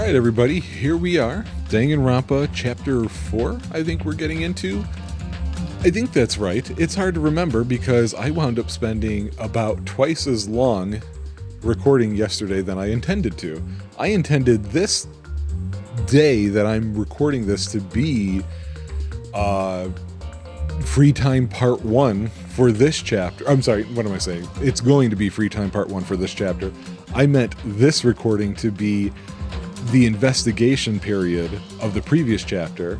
Alright everybody, here we are, Danganronpa Chapter 4, I think we're getting into. I think that's right. It's hard to remember because I wound up spending about twice as long recording yesterday than I intended to. I intended this day that I'm recording this to be Free Time Part 1 for this chapter. I'm sorry, what am I saying? It's going to be Free Time Part 1 for this chapter. I meant this recording to be the investigation period of the previous chapter.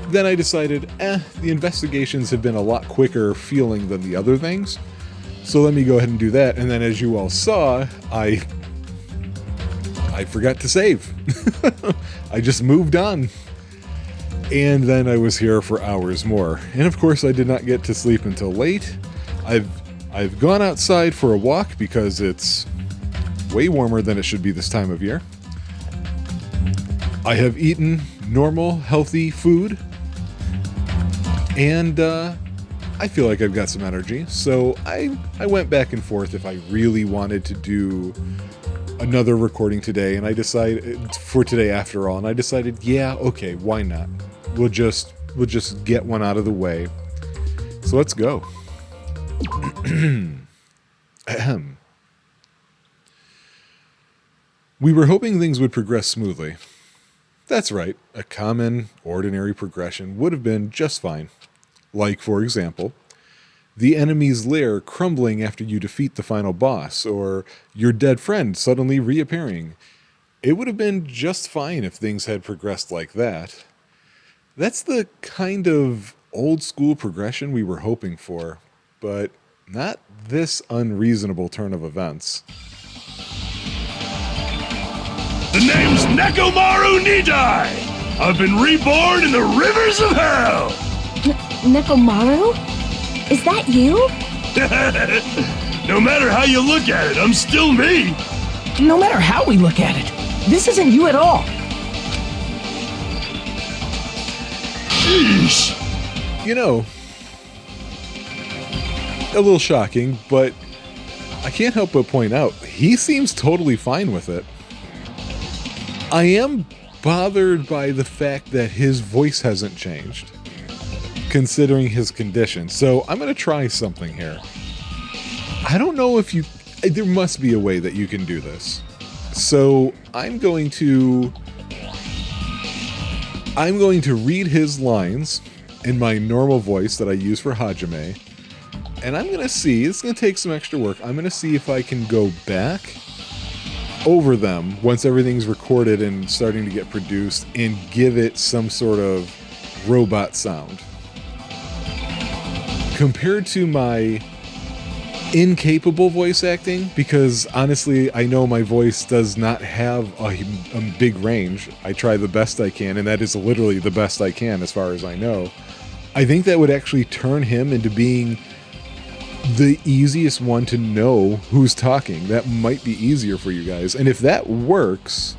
Then I decided, the investigations have been a lot quicker feeling than the other things. So let me go ahead and do that. And then as you all saw, I forgot to save. I just moved on. And then I was here for hours more. And of course I did not get to sleep until late. I've gone outside for a walk because it's way warmer than it should be this time of year. I have eaten normal, healthy food, and I feel like I've got some energy, so I went back and forth if I really wanted to do another recording today, and I decided, for today after all, and I decided, yeah, okay, why not? We'll just get one out of the way. So let's go. Ahem. We were hoping things would progress smoothly. That's right, a common, ordinary progression would have been just fine. Like, for example, the enemy's lair crumbling after you defeat the final boss, or your dead friend suddenly reappearing. It would have been just fine if things had progressed like that. That's the kind of old-school progression we were hoping for, but not this unreasonable turn of events. The name's Nekomaru Nidai! I've been reborn in the rivers of hell! Nekomaru? Is that you? No matter how you look at it, I'm still me! No matter how we look at it, this isn't you at all! Sheesh! You know, a little shocking, but I can't help but point out, he seems totally fine with it. I am bothered by the fact that his voice hasn't changed, considering his condition. So I'm going to try something here. I don't know if you... There must be a way that you can do this. So I'm going to read his lines in my normal voice that I use for Hajime. And I'm going to see... It's going to take some extra work. I'm going to see if I can go back over them once everything's recorded and starting to get produced and give it some sort of robot sound. Compared to my incapable voice acting, because honestly I know my voice does not have a big range. I try the best I can, and that is literally the best I can as far as I know. I think that would actually turn him into being the easiest one to know who's talking. That might be easier for you guys. And if that works,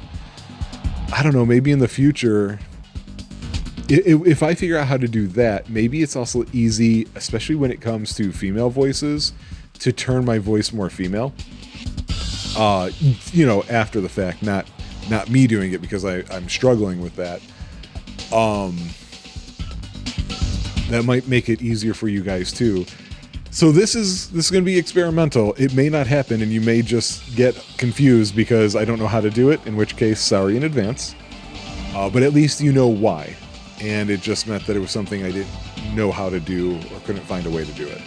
I don't know, maybe in the future, if I figure out how to do that, maybe it's also easy, especially when it comes to female voices, to turn my voice more female. You know, after the fact, not me doing it, because I'm struggling with that. That might make it easier for you guys too. So this is going to be experimental. It may not happen, and you may just get confused because I don't know how to do it, in which case, sorry in advance. But at least you know why. And it just meant that it was something I didn't know how to do or couldn't find a way to do it.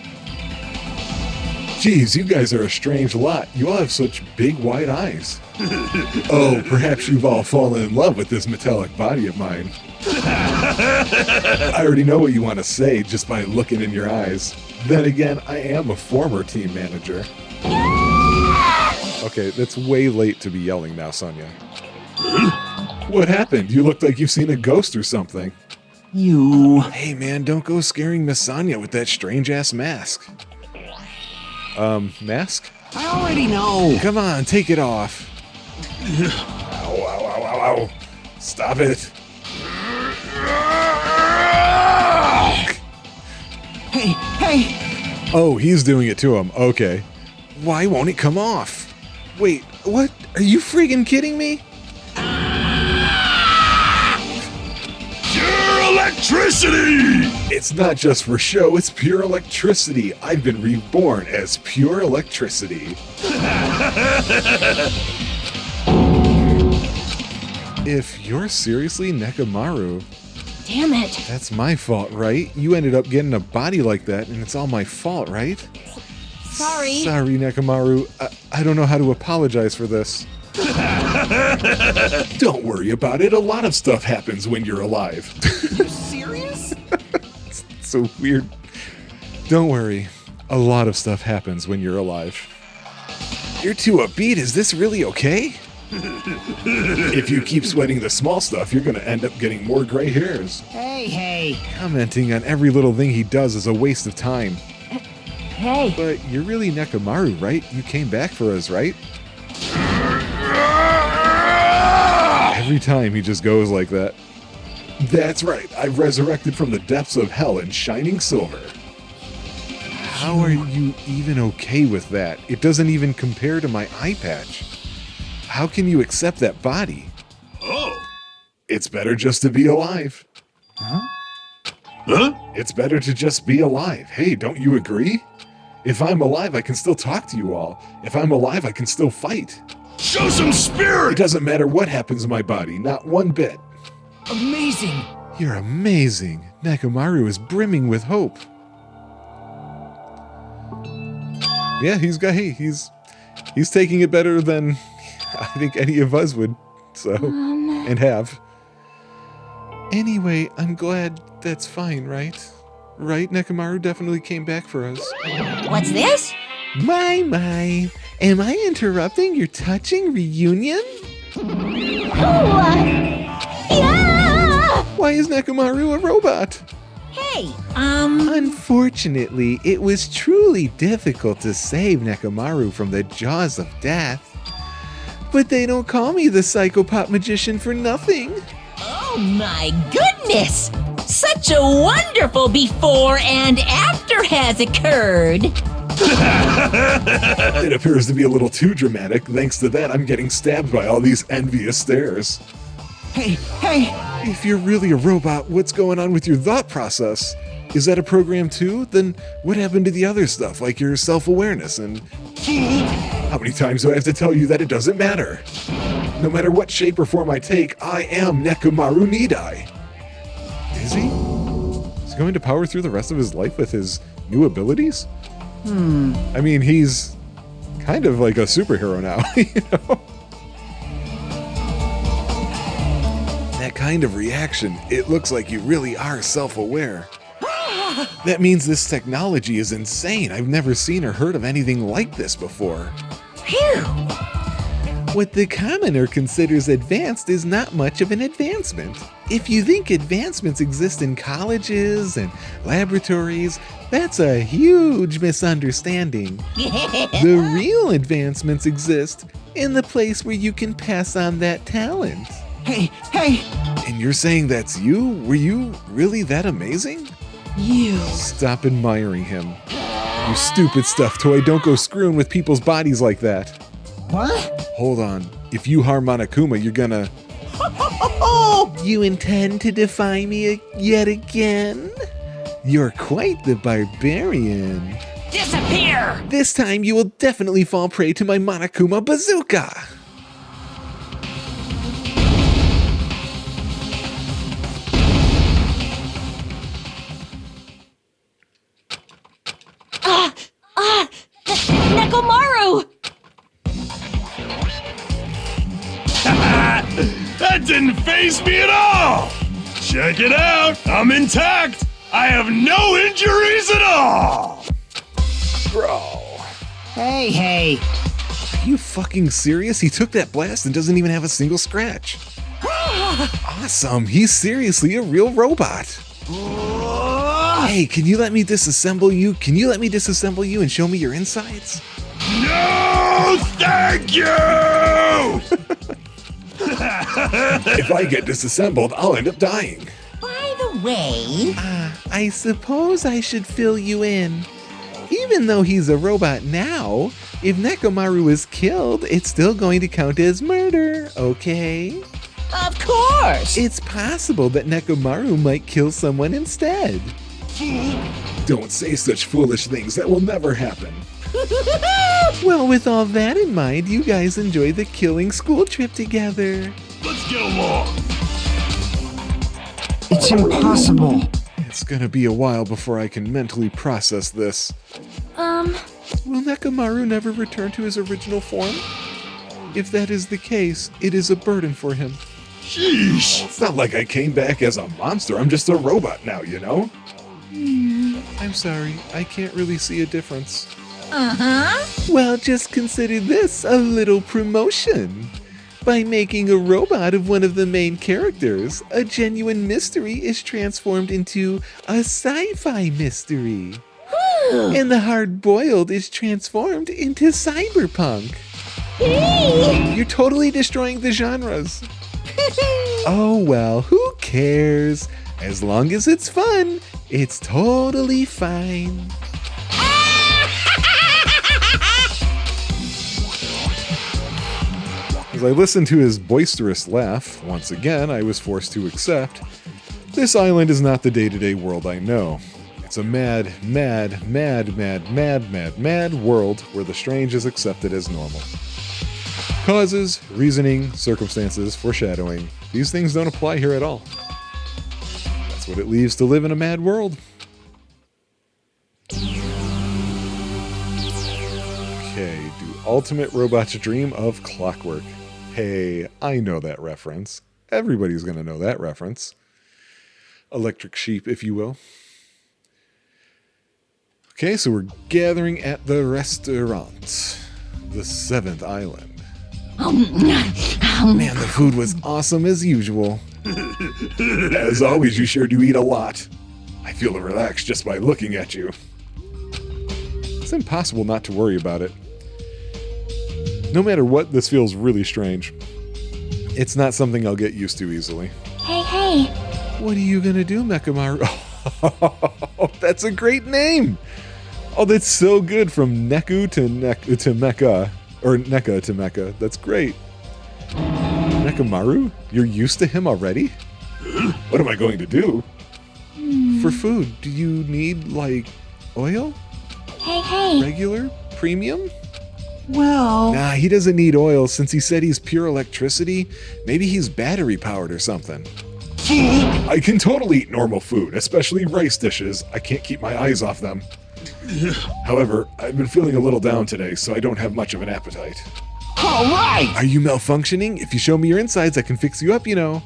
Geez, you guys are a strange lot. You all have such big, wide eyes. Oh, perhaps you've all fallen in love with this metallic body of mine. I already know what you want to say just by looking in your eyes. Then again, I am a former team manager. Okay, that's way late to be yelling now, Sonia. What happened? You look like you've seen a ghost or something. You... Hey man, don't go scaring Miss Sonia with that strange-ass mask. Mask? I already know. Come on, take it off. Ow, ow, ow, ow, ow. Stop it. Hey! Oh, he's doing it to him. Okay. Why won't it come off? Wait, what? Are you freaking kidding me? electricity! It's not just for show, it's pure electricity. I've been reborn as pure electricity. If you're seriously Nekomaru, Damn it. that's my fault, right? You ended up getting a body like that, and it's all my fault, right? Sorry. Sorry, Nekomaru. I don't know how to apologize for this. Don't worry about it. A lot of stuff happens when you're alive. You serious? It's so weird. Don't worry. A lot of stuff happens when you're alive. You're too upbeat. Is this really okay? If you keep sweating the small stuff, you're going to end up getting more gray hairs. Hey. Commenting on every little thing he does is a waste of time. Hey. But you're really Nekomaru, right? You came back for us, right? Every time he just goes like that. That's right. I've resurrected from the depths of hell in shining silver. How are you even okay with that? It doesn't even compare to my eye patch. How can you accept that body? Oh. It's better just to be alive. Huh? It's better to just be alive. Hey, don't you agree? If I'm alive, I can still talk to you all. If I'm alive, I can still fight. Show some It spirit! doesn't matter what happens to my body, not one bit. Amazing. You're amazing. Nekomaru is brimming with hope. Yeah, he's taking it better than I think any of us would, so, and have. Anyway, I'm glad that's fine, right? Right, Nekomaru definitely came back for us. What's this? My, am I interrupting your touching reunion? Yeah! Why is Nekomaru a robot? Hey, Unfortunately, it was truly difficult to save Nekomaru from the jaws of death. But they don't call me the psychopop magician for nothing. Oh my goodness! Such a wonderful before and after has occurred. It appears to be a little too dramatic. Thanks to that, I'm getting stabbed by all these envious stares. Hey. If you're really a robot, what's going on with your thought process? Is that a program too? Then what happened to the other stuff, like your self-awareness and... How many times do I have to tell you that it doesn't matter? No matter what shape or form I take, I am Nekomaru Nidai. Is he? Is he going to power through the rest of his life with his new abilities? I mean, he's kind of like a superhero now, you know? That kind of reaction, it looks like you really are self-aware. That means this technology is insane. I've never seen or heard of anything like this before. Phew! What the commoner considers advanced is not much of an advancement. If you think advancements exist in colleges and laboratories, that's a huge misunderstanding. The real advancements exist in the place where you can pass on that talent. Hey. And you're saying that's you? Were you really that amazing? You. Stop admiring him. You stupid stuffed toy, don't go screwing with people's bodies like that. What? Hold on. If you harm Monokuma, you're gonna... You intend to defy me yet again? You're quite the barbarian. Disappear! This time you will definitely fall prey to my Monokuma bazooka. Nekomaru! That didn't faze me at all! Check it out! I'm intact! I have no injuries at all! Bro. Hey. Are you fucking serious? He took that blast and doesn't even have a single scratch. Awesome. He's seriously a real robot. Hey, can you let me disassemble you? Can you let me disassemble you and show me your insides? No, thank you! If I get disassembled, I'll end up dying. By the way, I suppose I should fill you in. Even though he's a robot now, if Nekomaru is killed, it's still going to count as murder, okay? Of course! It's possible that Nekomaru might kill someone instead. Don't say such foolish things. That will never happen. Well, with all that in mind, you guys enjoy the killing school trip together. Let's get along. It's impossible. It's gonna be a while before I can mentally process this. Will Nekomaru never return to his original form? If that is the case, it is a burden for him. Sheesh. It's not like I came back as a monster. I'm just a robot now, you know? I'm sorry. I can't really see a difference. Well, just consider this a little promotion. By making a robot of one of the main characters, a genuine mystery is transformed into a sci-fi mystery. And the hard-boiled is transformed into cyberpunk. You're totally destroying the genres. Oh well, who cares? As long as it's fun, it's totally fine. As I listened to his boisterous laugh, once again I was forced to accept, this island is not the day-to-day world I know. It's a mad world where the strange is accepted as normal. Causes, reasoning, circumstances, foreshadowing, these things don't apply here at all. That's what it leaves to live in a mad world. Okay, do ultimate robots dream of clockwork? Hey, I know that reference. Everybody's gonna know that reference. Electric Sheep, if you will. Okay, so we're gathering at the restaurant. The 7th island. Man, the food was awesome as usual. As always, you sure do eat a lot. I feel relaxed just by looking at you. It's impossible not to worry about it. No matter what, this feels really strange. It's not something I'll get used to easily. Hey. What are you gonna do, Mekamaru? Oh, that's a great name! Oh, that's so good, from Neku to Mecha. Or Neka to Mecha. That's great. Nekamaru? You're used to him already? What am I going to do? For food, do you need, like, oil? Hey. Regular? Premium? Well, Nah, he doesn't need oil since he said he's pure electricity. Maybe he's battery powered or something. I can totally eat normal food, especially rice dishes. I can't keep my eyes off them. However, I've been feeling a little down today, so I don't have much of an appetite. all right. Are you malfunctioning? If you show me your insides, I can fix you up, you know.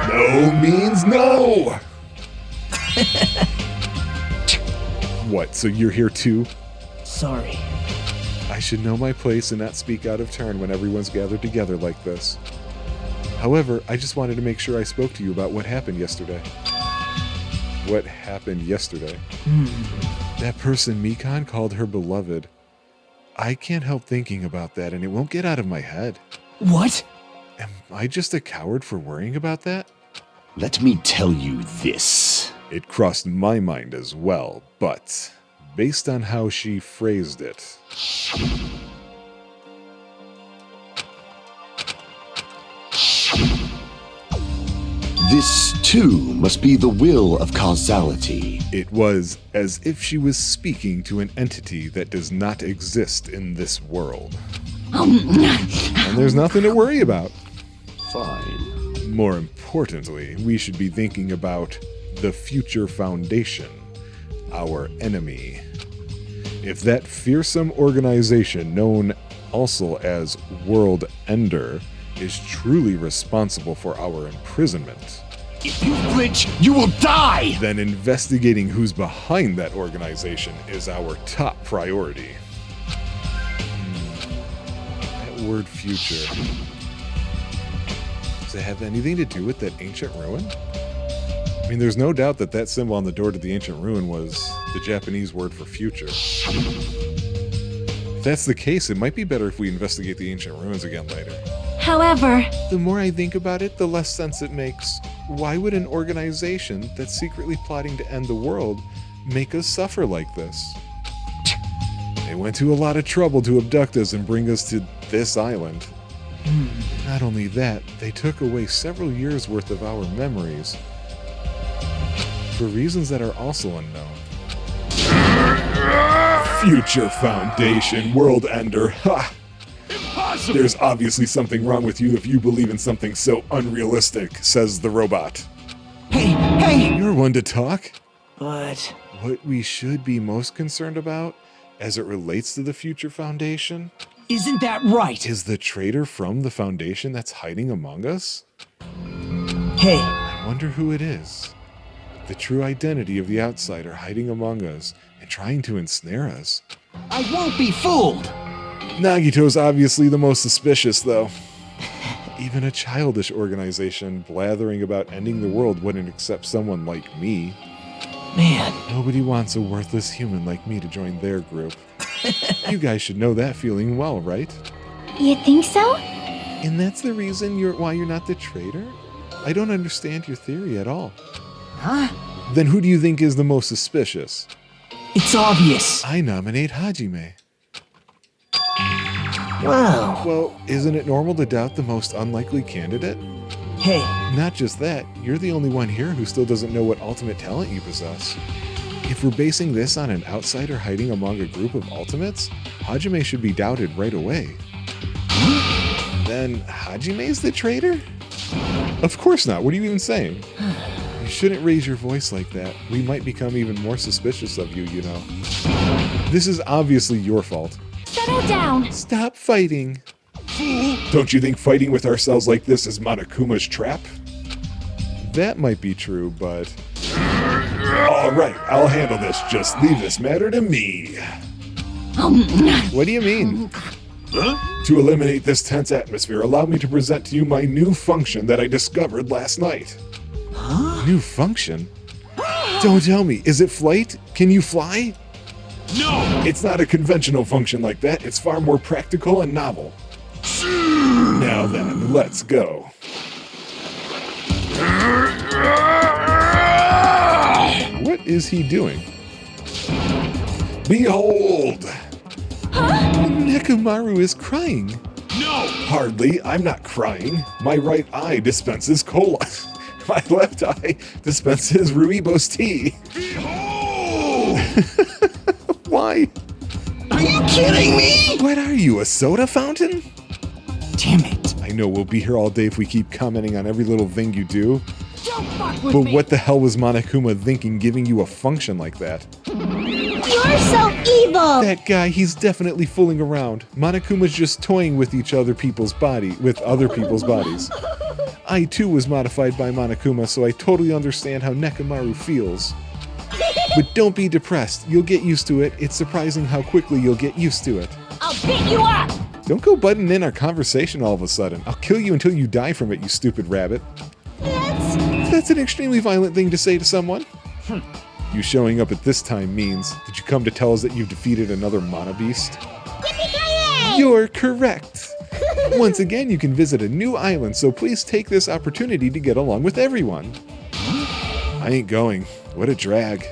No means no! What, so you're here too? Sorry. I should know my place and not speak out of turn when everyone's gathered together like this. However, I just wanted to make sure I spoke to you about what happened yesterday. What happened yesterday? That person Mikan called her beloved. I can't help thinking about that, and it won't get out of my head. What? Am I just a coward for worrying about that? Let me tell you this. It crossed my mind as well, but based on how she phrased it, This, too, must be the will of causality. it was as if she was speaking to an entity that does not exist in this world. And there's nothing to worry about. Fine. More importantly, we should be thinking about the future foundation, our enemy. If that fearsome organization known also as World Ender is truly responsible for our imprisonment, If you flinch, you will die! then investigating who's behind that organization is our top priority. That word future. Does it have anything to do with that ancient ruin? I mean, there's no doubt that that symbol on the door to the ancient ruin was the Japanese word for future. If that's the case, it might be better if we investigate the ancient ruins again later. However, The more I think about it, the less sense it makes. Why would an organization that's secretly plotting to end the world make us suffer like this? They went to a lot of trouble to abduct us and bring us to this island. Not only that, they took away several years' worth of our memories for reasons that are also unknown. Future Foundation, World Ender, ha! Impossible! There's obviously something wrong with you if you believe in something so unrealistic, says the robot. Hey! You're one to talk? But What we should be most concerned about, as it relates to the Future Foundation, isn't that right? is the traitor from the Foundation that's hiding among us? Hey, I wonder who it is. The true identity of the outsider hiding among us and trying to ensnare us. I won't be fooled! Nagito's obviously the most suspicious, though. Even a childish organization blathering about ending the world wouldn't accept someone like me. Man, Nobody wants a worthless human like me to join their group. You guys should know that feeling well, right? You think so? And that's the reason why you're not the traitor? I don't understand your theory at all. huh? Then who do you think is the most suspicious? It's obvious. I nominate Hajime. Wow. Well, isn't it normal to doubt the most unlikely candidate? Hey, Not just that, you're the only one here who still doesn't know what ultimate talent you possess. If we're basing this on an outsider hiding among a group of ultimates, Hajime should be doubted right away. Then Hajime's the traitor? Of course not. What are you even saying? You shouldn't raise your voice like that. We might become even more suspicious of you, you know. This is obviously your fault. Settle down. Stop fighting. Don't you think fighting with ourselves like this is Monokuma's trap? That might be true, but... Alright, I'll handle this. Just leave this matter to me. What do you mean? To eliminate this tense atmosphere, allow me to present to you my new function that I discovered last night. New function? Don't tell me. Is it flight? Can you fly? No! It's not a conventional function like that. It's far more practical and novel. Now then, let's go. What is he doing? Behold! Nekomaru is crying. No! Hardly, I'm not crying. My right eye dispenses cola. My left eye dispenses rooibos tea. Behold! Why? are you kidding me? What are you, a soda fountain? Damn it. I know we'll be here all day if we keep commenting on every little thing you do. Don't fuck with But me. what the hell was Monokuma thinking giving you a function like that? You're so evil. That guy, he's definitely fooling around. Monokuma's just toying with other people's bodies. I too was modified by Monokuma, so I totally understand how Nekomaru feels. But don't be depressed. You'll get used to it. It's surprising how quickly you'll get used to it. I'll beat you up. Don't go butting in our conversation all of a sudden. I'll kill you until you die from it, you stupid rabbit. That's an extremely violent thing to say to someone. You showing up at this time means, did you come to tell us that you've defeated another Monobeast? Yippee-ki-yay! You're correct. Once again, you can visit a new island, so please take this opportunity to get along with everyone. I ain't going. What a drag.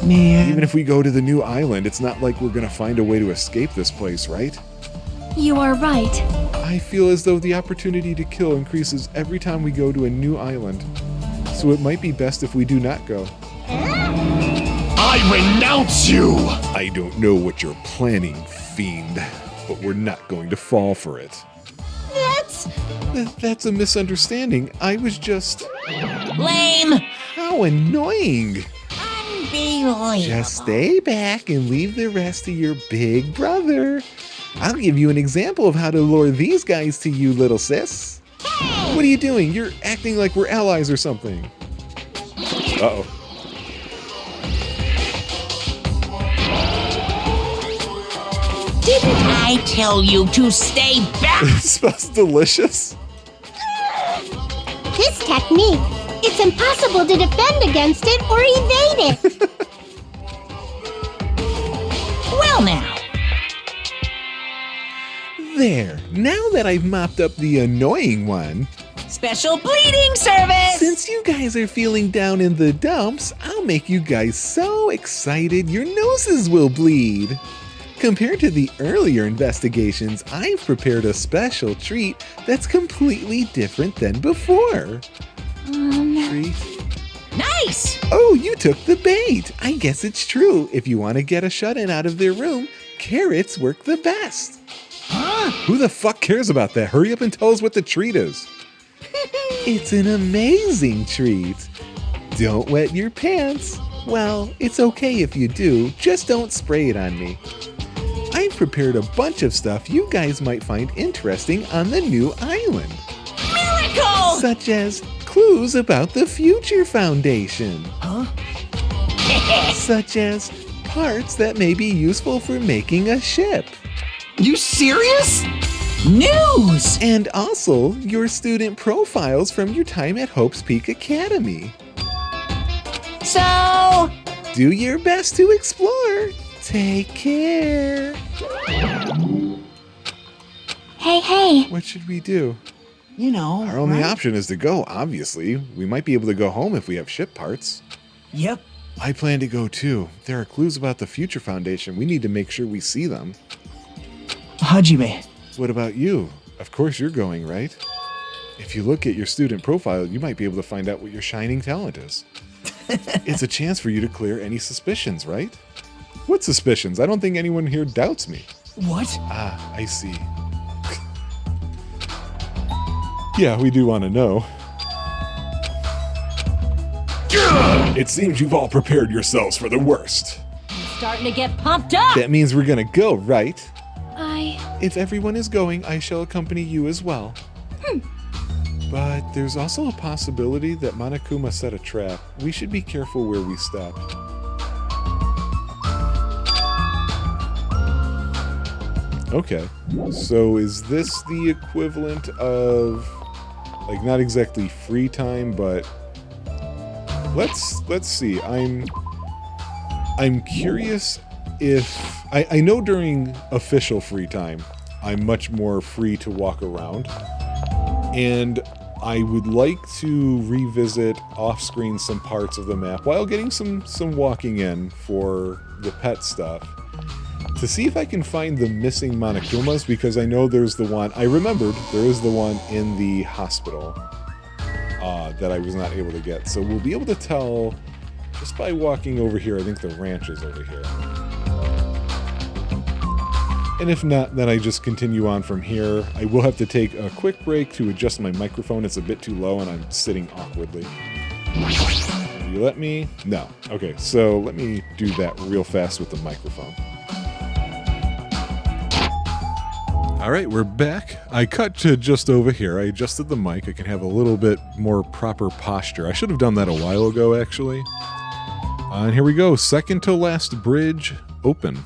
Man. Even if we go to the new island, it's not like we're gonna find a way to escape this place, right? You are right. I feel as though the opportunity to kill increases every time we go to a new island. So it might be best if we do not go. I renounce you! I don't know what you're planning, fiend, but we're not going to fall for it. That's a misunderstanding. I was just... Lame! How annoying! Unbelievable. Just stay back and leave the rest to your big brother. I'll give you an example of how to lure these guys to you, little sis. What are you doing? You're acting like we're allies or something. Uh-oh. Didn't I tell you to stay back? It smells delicious. This technique, it's impossible to defend against it or evade it. Well now, There. Now that I've mopped up the annoying one, special bleeding service! since you guys are feeling down in the dumps, I'll make you guys so excited your noses will bleed. Compared to the earlier investigations, I've prepared a special treat that's completely different than before. Treat? Nice! Oh, you took the bait. I guess it's true. If you want to get a shut-in out of their room, carrots work the best. Huh? Who the fuck cares about that? Hurry up and tell us what the treat is. It's an amazing treat. Don't wet your pants. Well, it's okay if you do, just don't spray it on me. I've prepared a bunch of stuff you guys might find interesting on the new island. Miracle! Such as clues about the Future Foundation. Huh? Such as parts that may be useful for making a ship. You serious? News! And also your student profiles from your time at Hope's Peak Academy. So, Do your best to explore. Take care. Hey. What should we do? You know. Our only right? option is to go, obviously. We might be able to go home if we have ship parts. Yep. I plan to go too. There are clues about the Future Foundation. We need to make sure we see them. Hajime. What about you? Of course you're going, right? If you look at your student profile, you might be able to find out what your shining talent is. It's a chance for you to clear any suspicions, right? What suspicions? I don't think anyone here doubts me. What? Ah, I see. Yeah, we do want to know. It seems you've all prepared yourselves for the worst. Starting to get pumped up. That means we're gonna go, right? I... If everyone is going, I shall accompany you as well. But there's also a possibility that Monokuma set a trap. We should be careful where we step. Okay, so is this the equivalent of, like, not exactly free time, but let's see. I'm curious if I know during official free time, I'm much more free to walk around, and I would like to revisit off-screen some parts of the map while getting some walking in for the pet stuff to see if I can find the missing Monokumas, because I know there's the one, I remembered there is the one in the hospital that I was not able to get. So we'll be able to tell just by walking over here. I think the ranch is over here. And if not, then I just continue on from here. I will have to take a quick break to adjust my microphone. It's a bit too low and I'm sitting awkwardly. Will you let me? No. Okay, so let me do that real fast with the microphone. All right, we're back. I cut to just over here. I adjusted the mic. I can have a little bit more proper posture. I should have done that a while ago, actually. And here we go. Second to last bridge open.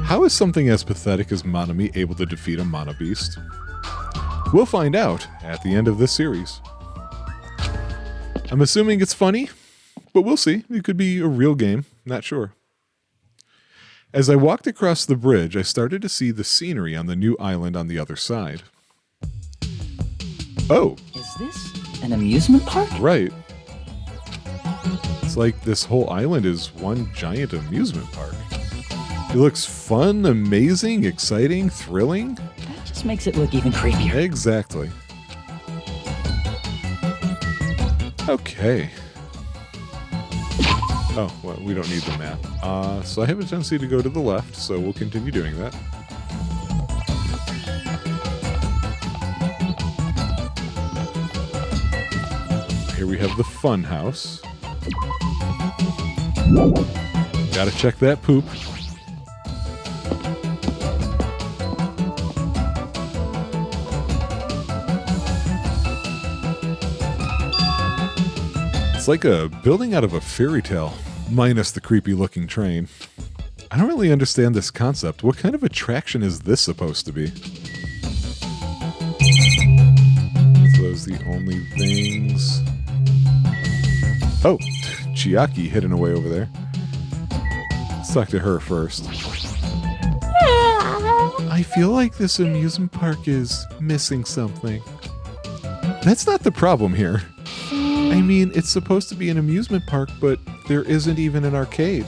How is something as pathetic as Monami able to defeat a Mono Beast? We'll find out at the end of this series. I'm assuming it's funny, but we'll see. It could be a real game. Not sure. As I walked across the bridge, I started to see the scenery on the new island on the other side. Oh, Is this an amusement park? right. It's like this whole island is one giant amusement park. It looks fun, amazing, exciting, thrilling. That just makes it look even creepier. Exactly. Okay. Oh, well, we don't need the map. So I have a tendency to go to the left, so we'll continue doing that. Here we have the fun house. Gotta check that poop. It's like a building out of a fairy tale, minus the creepy looking train. I don't really understand this concept. What kind of attraction is this supposed to be? So those the only things. Oh, Chiaki hidden away over there. Let's talk to her first. I feel like this amusement park is missing something. That's not the problem here. I mean, it's supposed to be an amusement park, but there isn't even an arcade.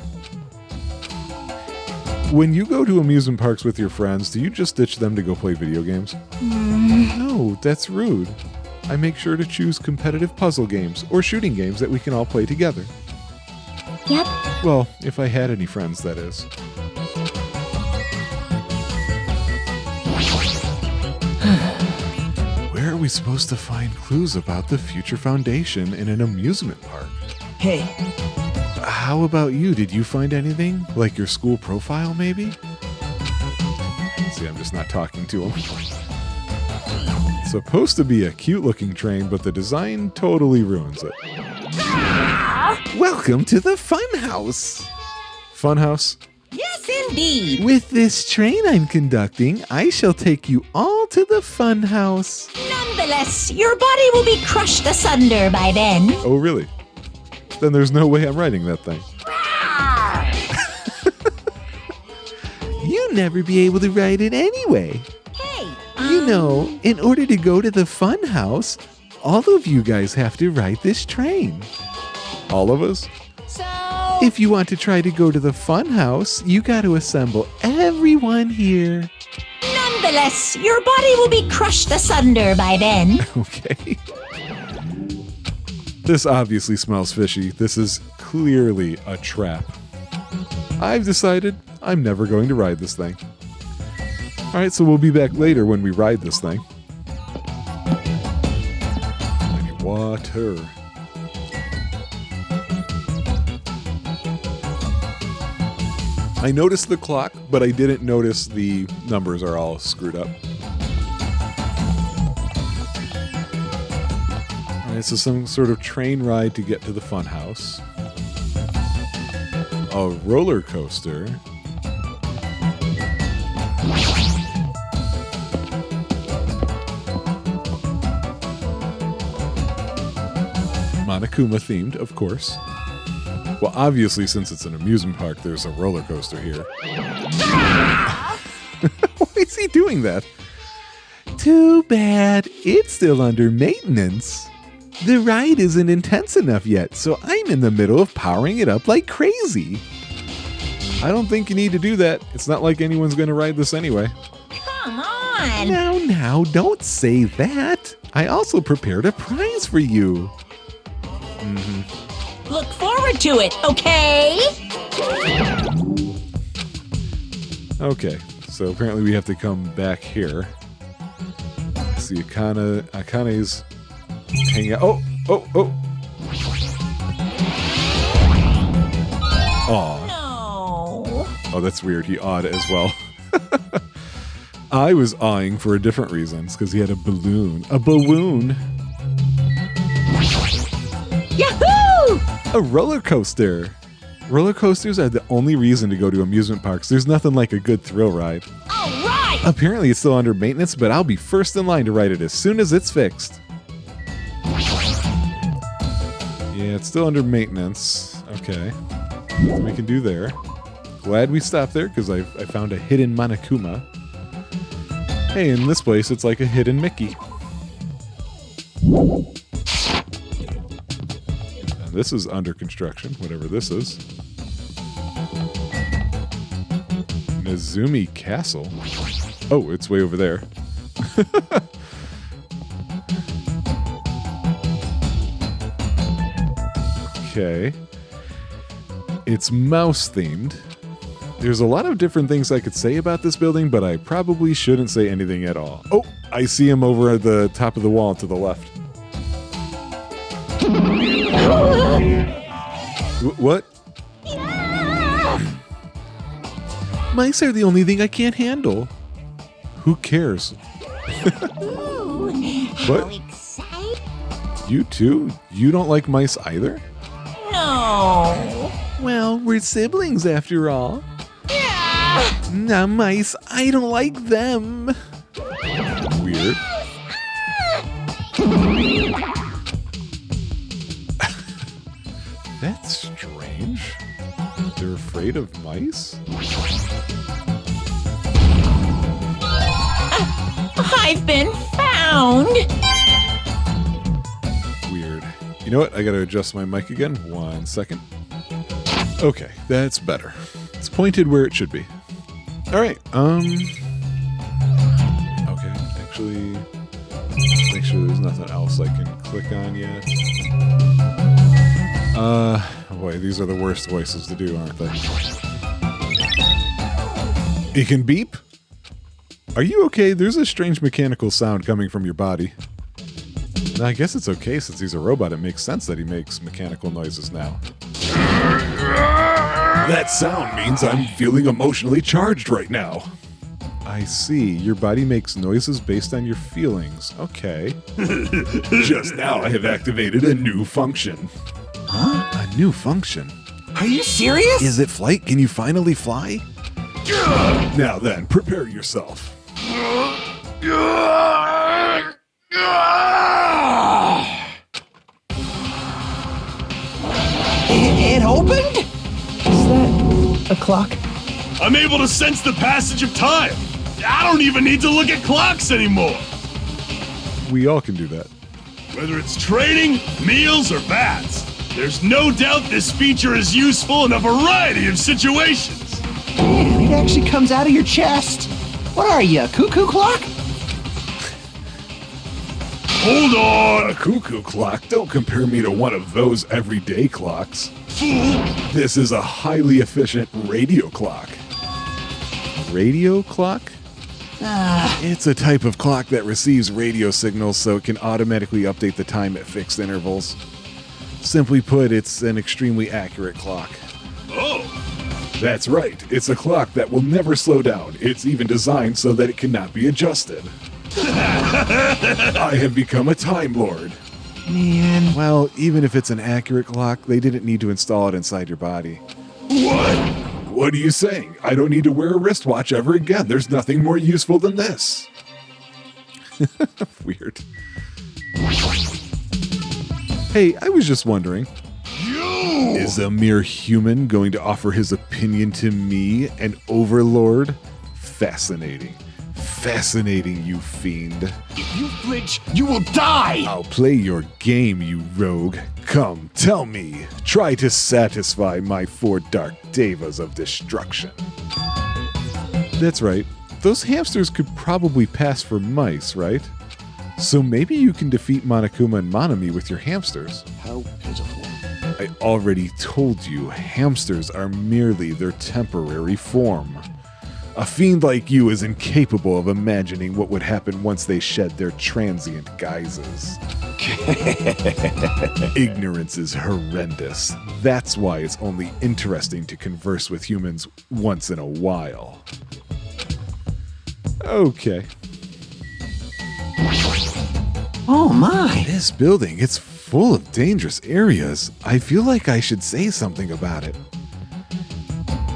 When you go to amusement parks with your friends, do you just ditch them to go play video games? No, that's rude. I make sure to choose competitive puzzle games or shooting games that we can all play together. Yep. Well, if I had any friends, that is. Where are we supposed to find clues about the Future Foundation in an amusement park? Hey, How about you? Did you find anything? Like your school profile, maybe? See, I'm just not talking to him. Supposed to be a cute-looking train, but the design totally ruins it. Welcome to the Funhouse! Funhouse? Yes, indeed. With this train I'm conducting, I shall take you all to the Funhouse. Nonetheless, your body will be crushed asunder by then. Oh, really? Then there's no way I'm riding that thing. You'll never be able to ride it anyway. Hey, You know, in order to go to the Funhouse, all of you guys have to ride this train. All of us? so... If you want to try to go to the Funhouse, you got to assemble everyone here. Nonetheless, your body will be crushed asunder by then. Okay. This obviously smells fishy. This is clearly a trap. I've decided I'm never going to ride this thing. Alright, so we'll be back later when we ride this thing. I need water. I noticed the clock, but I didn't notice the numbers are all screwed up. Alright, so some sort of train ride to get to the Funhouse. A roller coaster. Monokuma themed, of course. Well, obviously, since it's an amusement park, there's a roller coaster here. Why is he doing that? Too bad. It's still under maintenance. The ride isn't intense enough yet, so I'm in the middle of powering it up like crazy. I don't think you need to do that. It's not like anyone's going to ride this anyway. Come on. Now, don't say that. I also prepared a prize for you. Look forward to it, okay? Okay, so apparently we have to come back here. See, Akane's hanging out. Oh! Aw. No. Oh, that's weird. He awed as well. I was awing for a different reason. It's because he had a balloon. A balloon! Yahoo! A roller coaster! Roller coasters are the only reason to go to amusement parks. There's nothing like a good thrill ride. All right. Apparently it's still under maintenance, but I'll be first in line to ride it as soon as it's fixed. Yeah, it's still under maintenance. Okay. Nothing we can do there. Glad we stopped there, because I found a hidden Monokuma. Hey, in this place, it's like a hidden Mickey. And this is under construction, whatever this is. Nezumi Castle. Oh, it's way over there. Okay. It's mouse themed. There's a lot of different things I could say about this building, but I probably shouldn't say anything at all. Oh, I see him over at the top of the wall to the left. What? Mice are the only thing I can't handle. Who cares? What? Excited? You too? You don't like mice either? No. Well, we're siblings after all. Nah, mice, I don't like them. Weird. That's strange. They're afraid of mice? I've been found. Weird. You know what? I gotta adjust my mic again. 1 second. Okay, that's better. It's pointed where it should be. All right. Okay. Actually, make sure there's nothing else I can click on yet. Boy, these are the worst voices to do, aren't they? It can beep? Are you okay? There's a strange mechanical sound coming from your body. I guess it's okay since he's a robot. It makes sense that he makes mechanical noises now. That sound means I'm feeling emotionally charged right now. I see. Your body makes noises based on your feelings. Okay. Just now I have activated a new function. Huh? A new function? Are you serious? Is it flight? Can you finally fly? Now then, prepare yourself. It opened? Is that a clock? I'm able to sense the passage of time. I don't even need to look at clocks anymore. We all can do that. Whether it's training, meals, or baths, there's no doubt this feature is useful in a variety of situations. Man, it actually comes out of your chest. What are you, a cuckoo clock? Hold on! A cuckoo clock? Don't compare me to one of those everyday clocks. Fool! This is a highly efficient radio clock. Radio clock? It's a type of clock that receives radio signals so it can automatically update the time at fixed intervals. Simply put, it's an extremely accurate clock. Oh! That's right. It's a clock that will never slow down. It's even designed so that it cannot be adjusted. I have become a Time Lord. Man. Well, even if it's an accurate clock, they didn't need to install it inside your body. What? What are you saying? I don't need to wear a wristwatch ever again. There's nothing more useful than this. Weird. Hey, I was just wondering. Is a mere human going to offer his opinion to me, an overlord? Fascinating. Fascinating, you fiend. If you flinch, you will die! I'll play your game, you rogue. Come, tell me. Try to satisfy my 4 dark devas of destruction. That's right. Those hamsters could probably pass for mice, right? So maybe you can defeat Monokuma and Monami with your hamsters. How pitiful. I already told you, hamsters are merely their temporary form. A fiend like you is incapable of imagining what would happen once they shed their transient guises. Ignorance is horrendous. That's why it's only interesting to converse with humans once in a while. Okay. Oh my. This building, it's full of dangerous areas. I feel like I should say something about it.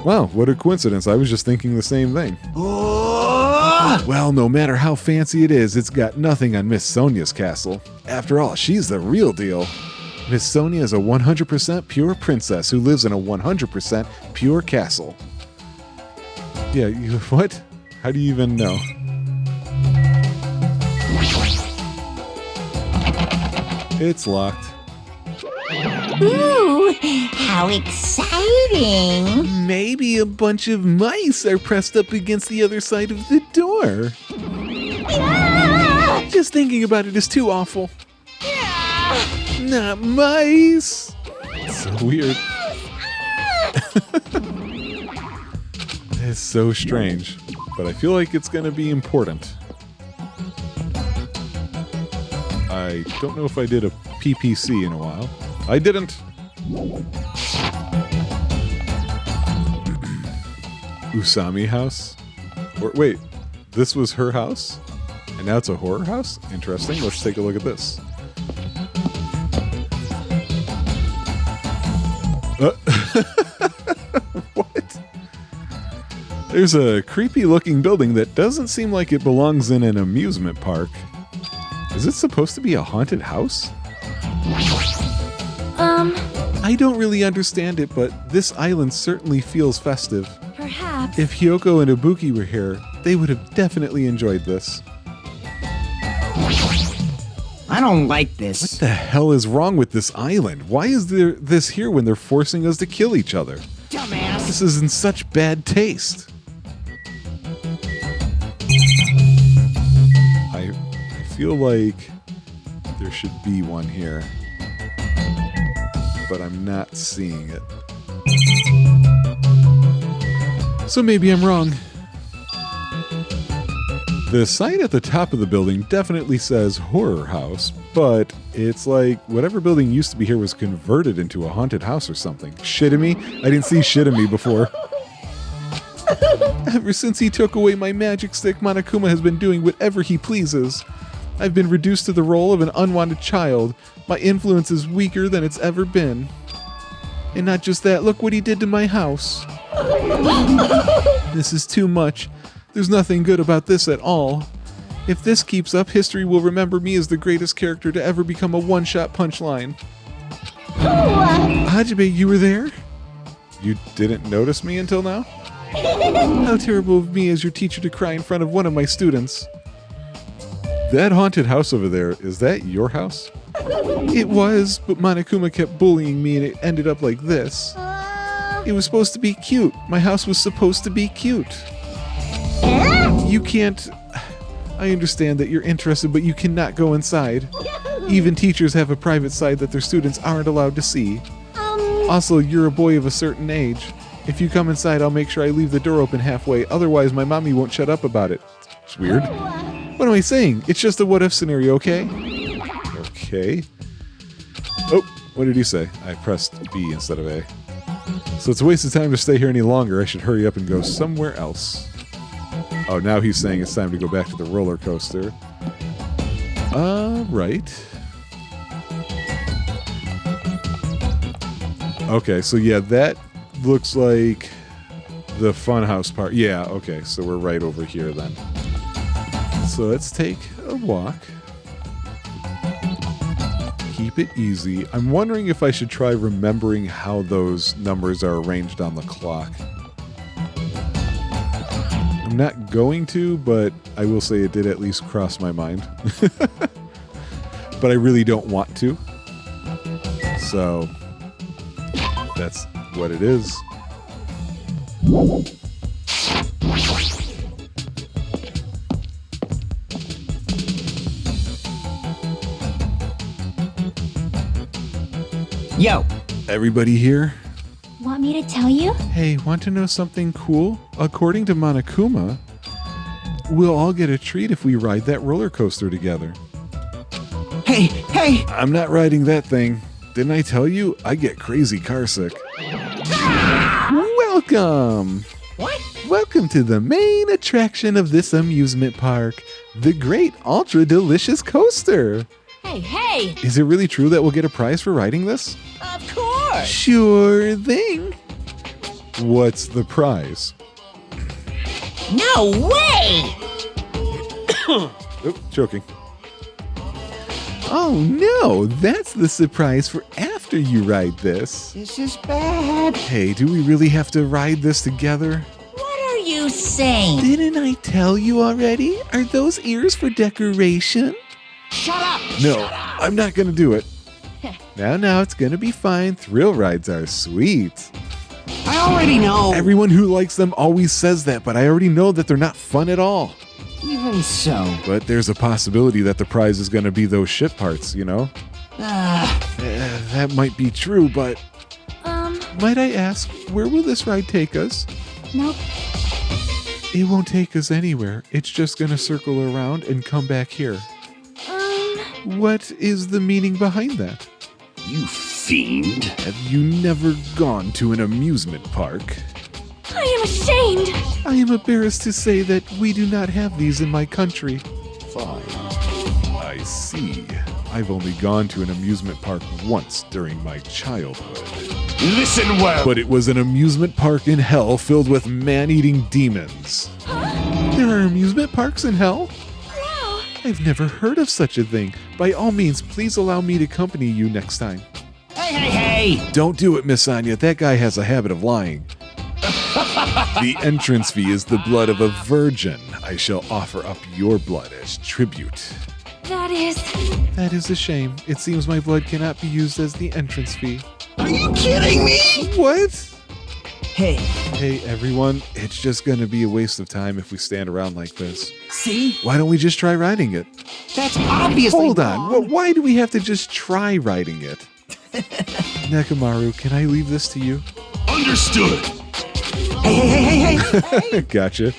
Wow, what a coincidence. I was just thinking the same thing. Well, no matter how fancy it is, it's got nothing on Miss Sonia's castle. After all, she's the real deal. Miss Sonia is a 100% pure princess who lives in a 100% pure castle. Yeah, what? How do you even know? It's locked. Ooh, how exciting! Maybe a bunch of mice are pressed up against the other side of the door. Ah! Just thinking about it is too awful. Ah! Not mice. It's so weird. It's so strange, but I feel like it's going to be important. I don't know if I did a PPC in a while. I didn't. Usami house? Or wait, this was her house? And now it's a horror house? Interesting. Let's take a look at this. What? There's a creepy looking building that doesn't seem like it belongs in an amusement park. Is it supposed to be a haunted house? I don't really understand it, but this island certainly feels festive. Perhaps. If Hyoko and Ibuki were here, they would have definitely enjoyed this. I don't like What this. the hell is wrong with this island? Why is there this here when they're forcing us to kill each other? Dumbass. This is in such bad taste. feel like there should be one here, but I'm not seeing it. So maybe I'm wrong. The sign at the top of the building definitely says horror house, but it's like whatever building used to be here was converted into a haunted house or something. Shitting me? I didn't see shitting me before. Ever since he took away my magic stick, Monokuma has been doing whatever he pleases. I've been reduced to the role of an unwanted child. My influence is weaker than it's ever been. And not just that, look what he did to my house. This is too much. There's nothing good about this at all. If this keeps up, history will remember me as the greatest character to ever become a one-shot punchline. Hajime, you were there? You didn't notice me until now? How terrible of me as your teacher to cry in front of one of my students. That haunted house over there, is that your house? It was, but Monokuma kept bullying me and it ended up like this. It was supposed to be cute. My house was supposed to be cute. You can't... I understand that you're interested, but you cannot go inside. Even teachers have a private side that their students aren't allowed to see. Also, you're a boy of a certain age. If you come inside, I'll make sure I leave the door open halfway. Otherwise, my mommy won't shut up about it. It's weird. What am I saying? It's just a what-if scenario, okay? Okay. Oh, what did he say? I pressed B instead of A. So it's a waste of time to stay here any longer. I should hurry up and go somewhere else. Oh, now he's saying it's time to go back to the roller coaster. Right. Okay, so yeah, that looks like the funhouse part. Yeah, okay, so we're right over here then. So let's take a walk. Keep it easy. I'm wondering if I should try remembering how those numbers are arranged on the clock. I'm not going to, but I will say it did at least cross my mind. But I really don't want to. So that's what it is. Yo. Everybody here? Want me to tell you? Hey, want to know something cool? According to Monokuma, we'll all get a treat if we ride that roller coaster together. Hey! I'm not riding that thing. Didn't I tell you? I get crazy carsick. Welcome! What? Welcome to the main attraction of this amusement park, the Great Ultra Delicious Coaster. Hey! Is it really true that we'll get a prize for riding this? Of course! Sure thing. What's the prize? No way! Oh, choking. Oh no, that's the surprise for after you ride this. This is bad. Hey, do we really have to ride this together? What are you saying? Didn't I tell you already? Are those ears for decoration? Shut up! No, I'm not gonna do it. Now, it's gonna be fine. Thrill rides are sweet. I already know. Everyone who likes them always says that, but I already know that they're not fun at all. Even so. But there's a possibility that the prize is gonna be those shit parts, you know? That might be true, but... Might I ask, where will this ride take us? Nope. It won't take us anywhere. It's just gonna circle around and come back here. What is the meaning behind that? You fiend. Have you never gone to an amusement park? I am ashamed. I am embarrassed to say that we do not have these in my country. Fine. I see. I've only gone to an amusement park once during my childhood. Listen well. But it was an amusement park in hell filled with man-eating demons. There are amusement parks in hell? No. I've never heard of such a thing. By all means, please allow me to accompany you next time. Hey! Don't do it, Miss Anya. That guy has a habit of lying. The entrance fee is the blood of a virgin. I shall offer up your blood as tribute. That is a shame. It seems my blood cannot be used as the entrance fee. Are you kidding me? What? Hey, Hey, everyone, it's just going to be a waste of time if we stand around like this. see? Why don't we just try riding it? That's obviously Hold on. wrong. Well, why do we have to just try riding it? Nekamaru, can I leave this to you? Understood. Hey. Gotcha.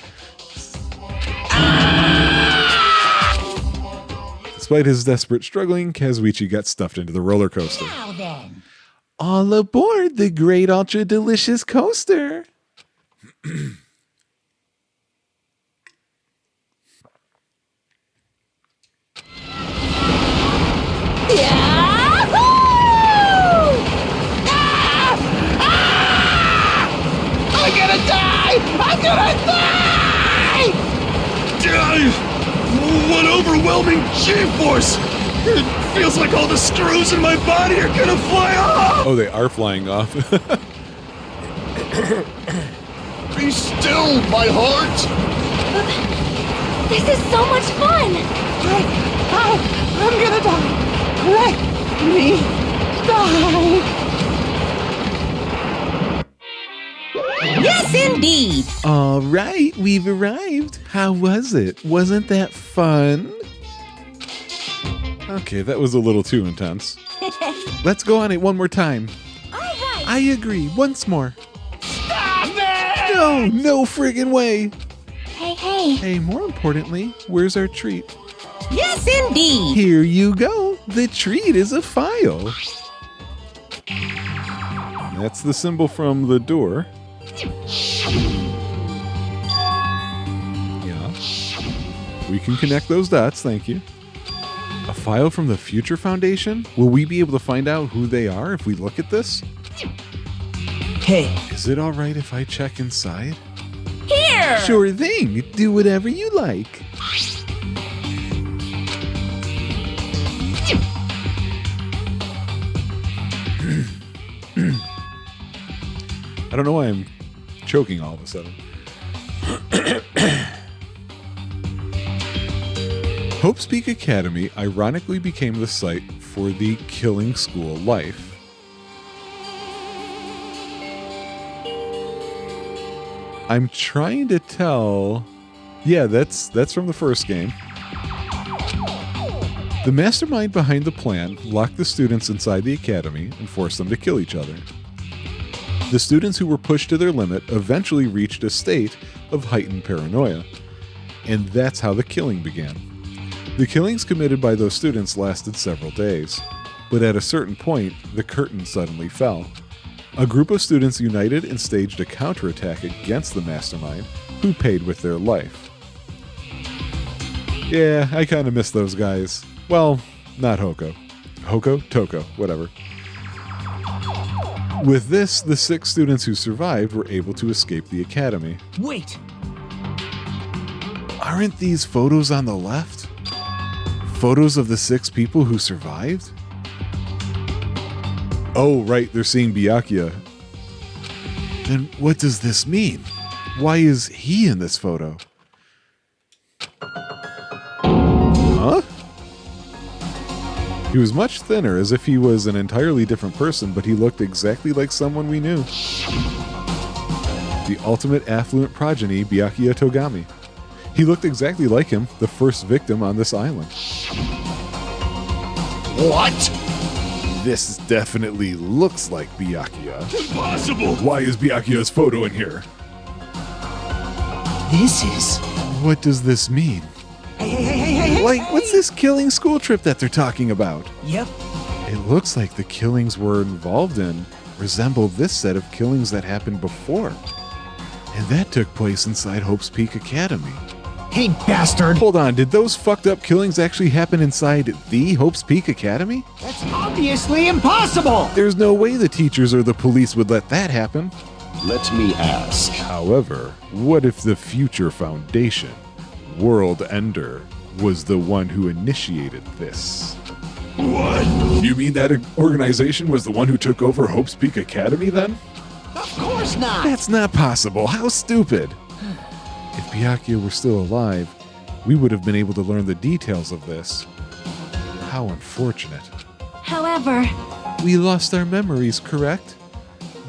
Despite his desperate struggling, Kazuichi got stuffed into the roller coaster. Now then. All aboard the great ultra delicious coaster. I'm gonna die! I'm gonna die! What overwhelming G-force! It feels like all the screws in my body are gonna fly off! Oh, they are flying off. Be still, my heart! This is so much fun! I'm gonna die! Let me die! Yes, indeed. All right, we've arrived. How was it? Wasn't that fun? Okay, that was a little too intense. Let's go on it one more time. All right! I agree. Once more. Stop it! No friggin' way. Hey, hey! Hey, more importantly, where's our treat? Yes, indeed. Here you go. The treat is a file. That's the symbol from the door. Yeah. We can connect those dots, thank you. A file from the Future Foundation? Will we be able to find out who they are if we look at this? Hey, Is it alright if I check inside? Here. Sure thing. Do whatever you like. I don't know why I'm choking all of a sudden. Hope's Peak Academy ironically became the site for the killing school life. I'm trying to tell... Yeah, that's from the first game. The mastermind behind the plan locked the students inside the academy and forced them to kill each other. The students who were pushed to their limit eventually reached a state of heightened paranoia, and that's how the killing began. The killings committed by those students lasted several days, but at a certain point, the curtain suddenly fell. A group of students united and staged a counterattack against the mastermind, who paid with their life. Yeah, I kinda miss those guys. Well, not Hoko. Hoko? Toko, whatever. With this, the 6 students who survived were able to escape the academy. wait. Aren't these photos on the left? Photos of the 6 people who survived? Oh, right, they're seeing Byakuya. Then what does this mean? Why is he in this photo? Huh? He was much thinner, as if he was an entirely different person, but he looked exactly like someone we knew. The ultimate affluent progeny, Byakuya Togami. He looked exactly like him, the first victim on this island. What? This definitely looks like Byakuya. Impossible! Why is Byakuya's photo in here? This is... What does this mean? Hey. Like, what's this killing school trip that they're talking about? Yep. It looks like the killings we're involved in resemble this set of killings that happened before. And that took place inside Hope's Peak Academy. Hey, bastard! Hold on, did those fucked up killings actually happen inside the Hope's Peak Academy? That's obviously impossible! There's no way the teachers or the police would let that happen. Let me ask. However, what if the Future Foundation, World Ender, was the one who initiated this? What? You mean that organization was the one who took over Hope's Peak Academy then? Of course not! That's not possible. How stupid. If Byakuya were still alive, we would have been able to learn the details of this. How unfortunate. However, We lost our memories, correct?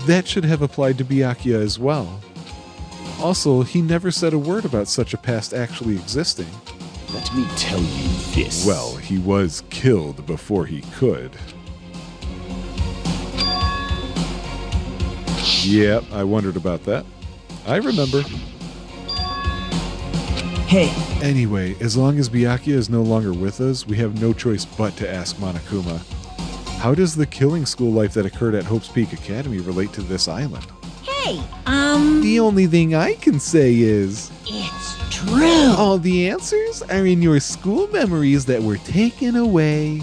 That should have applied to Byakuya as well. Also, he never said a word about such a past actually existing. Let me tell you this. Well, he was killed before he could. Yep, I wondered about that. I remember. Hey, Anyway, as long as Byakuya is no longer with us, we have no choice but to ask Monokuma. How does the killing school life that occurred at Hope's Peak Academy relate to this island? Hey, The only thing I can say is, it's true. all the answers are in your school memories that were taken away.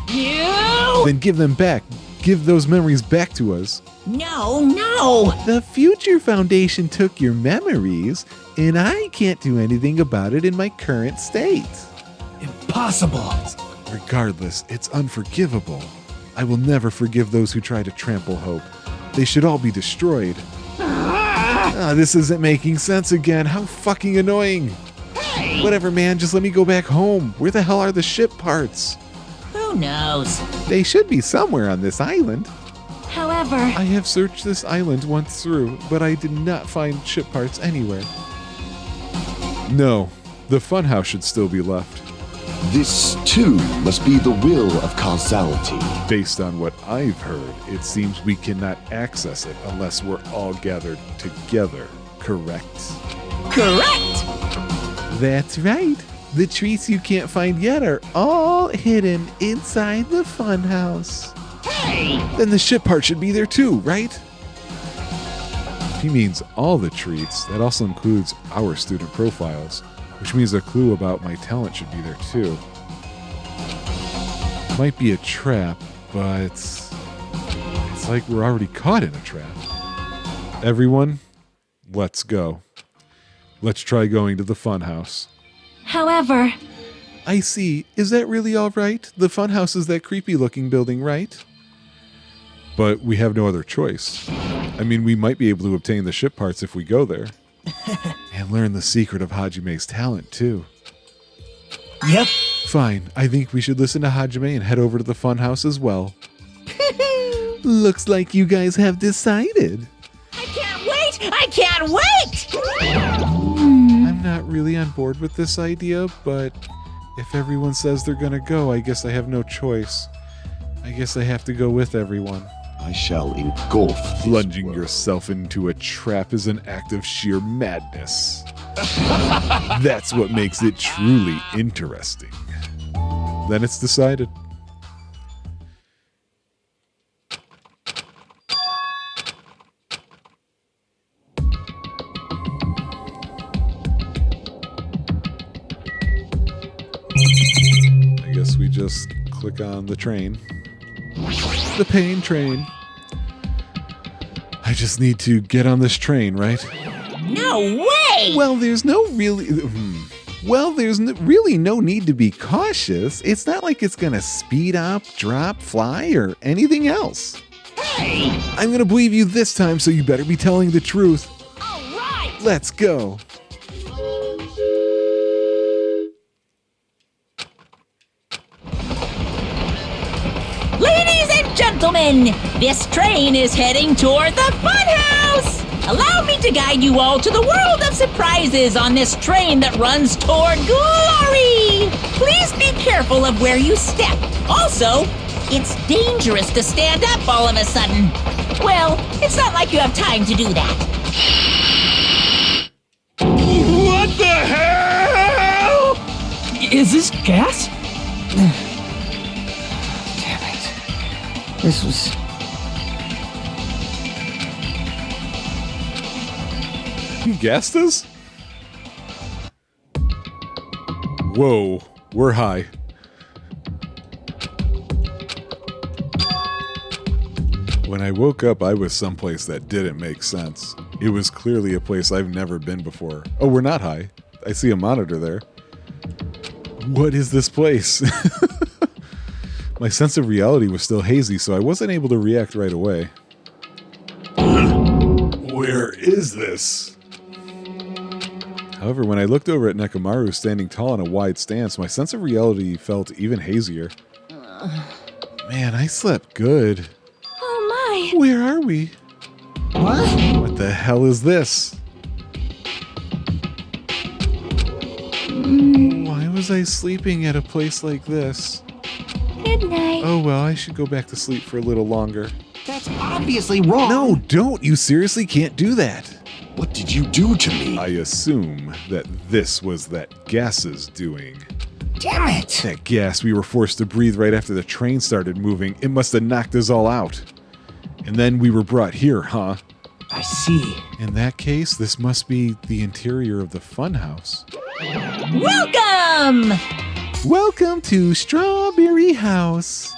You? Then give them back. Give those memories back to us. No. The Future Foundation took your memories, and I can't do anything about it in my current state. impossible. Regardless, it's unforgivable. I will never forgive those who try to trample Hope. They should all be destroyed. This isn't making sense again. How fucking annoying. Whatever, man, just let me go back home. Where the hell are the ship parts? Who knows? They should be somewhere on this island. However, I have searched this island once through, but I did not find ship parts anywhere. No, the funhouse should still be left. This, too, must be the will of causality. Based on what I've heard, it seems we cannot access it unless we're all gathered together, correct? correct. That's right. The treats you can't find yet are all hidden inside the funhouse. Then the ship part should be there too, right? If he means all the treats, that also includes our student profiles, which means a clue about my talent should be there too. Might be a trap, but it's like we're already caught in a trap. Everyone, let's go. Let's try going to the funhouse. However, I see. Is that really all right? The funhouse is that creepy looking building, right? But we have no other choice. I mean, we might be able to obtain the ship parts if we go there. And learn the secret of Hajime's talent, too. Yep. Fine. I think we should listen to Hajime and head over to the funhouse as well. Looks like you guys have decided. I can't wait! I'm not really on board with this idea, but if everyone says they're gonna go, I guess I have no choice. I guess I have to go with everyone. I shall engulf this Plunging world. yourself into a trap is an act of sheer madness. That's what makes it truly interesting. Then it's decided. I guess we just click on the train. The pain train. I just need to get on this train, right? No way! Well, there's really no need to be cautious. It's not like it's gonna speed up, drop, fly, or anything else. I'm gonna believe you this time, so you better be telling the truth. All right! Let's go. Ladies and gentlemen, this train is heading toward the funhouse! Allow me to guide you all to the world of surprises on this train that runs toward glory! Please be careful of where you step. Also, it's dangerous to stand up all of a sudden. Well, it's not like you have time to do that. What the hell? Is this gas? Damn it. This was... You gassed us? Whoa, we're high. When I woke up, I was someplace that didn't make sense. It was clearly a place I've never been before. Oh, we're not high. I see a monitor there. What is this place? My sense of reality was still hazy, so I wasn't able to react right away. Where is this? However, when I looked over at Nekomaru standing tall in a wide stance, my sense of reality felt even hazier. Man, I slept good. Oh my. Where are we? What? What the hell is this? Why was I sleeping at a place like this? Good night. Oh well, I should go back to sleep for a little longer. That's obviously wrong. No, don't! You seriously can't do that! What did you do to me? I assume that this was that gas's doing. Damn it! That gas we were forced to breathe right after the train started moving, it must have knocked us all out. And then we were brought here, huh? I see. In that case, this must be the interior of the funhouse. Welcome! Welcome to Strawberry House.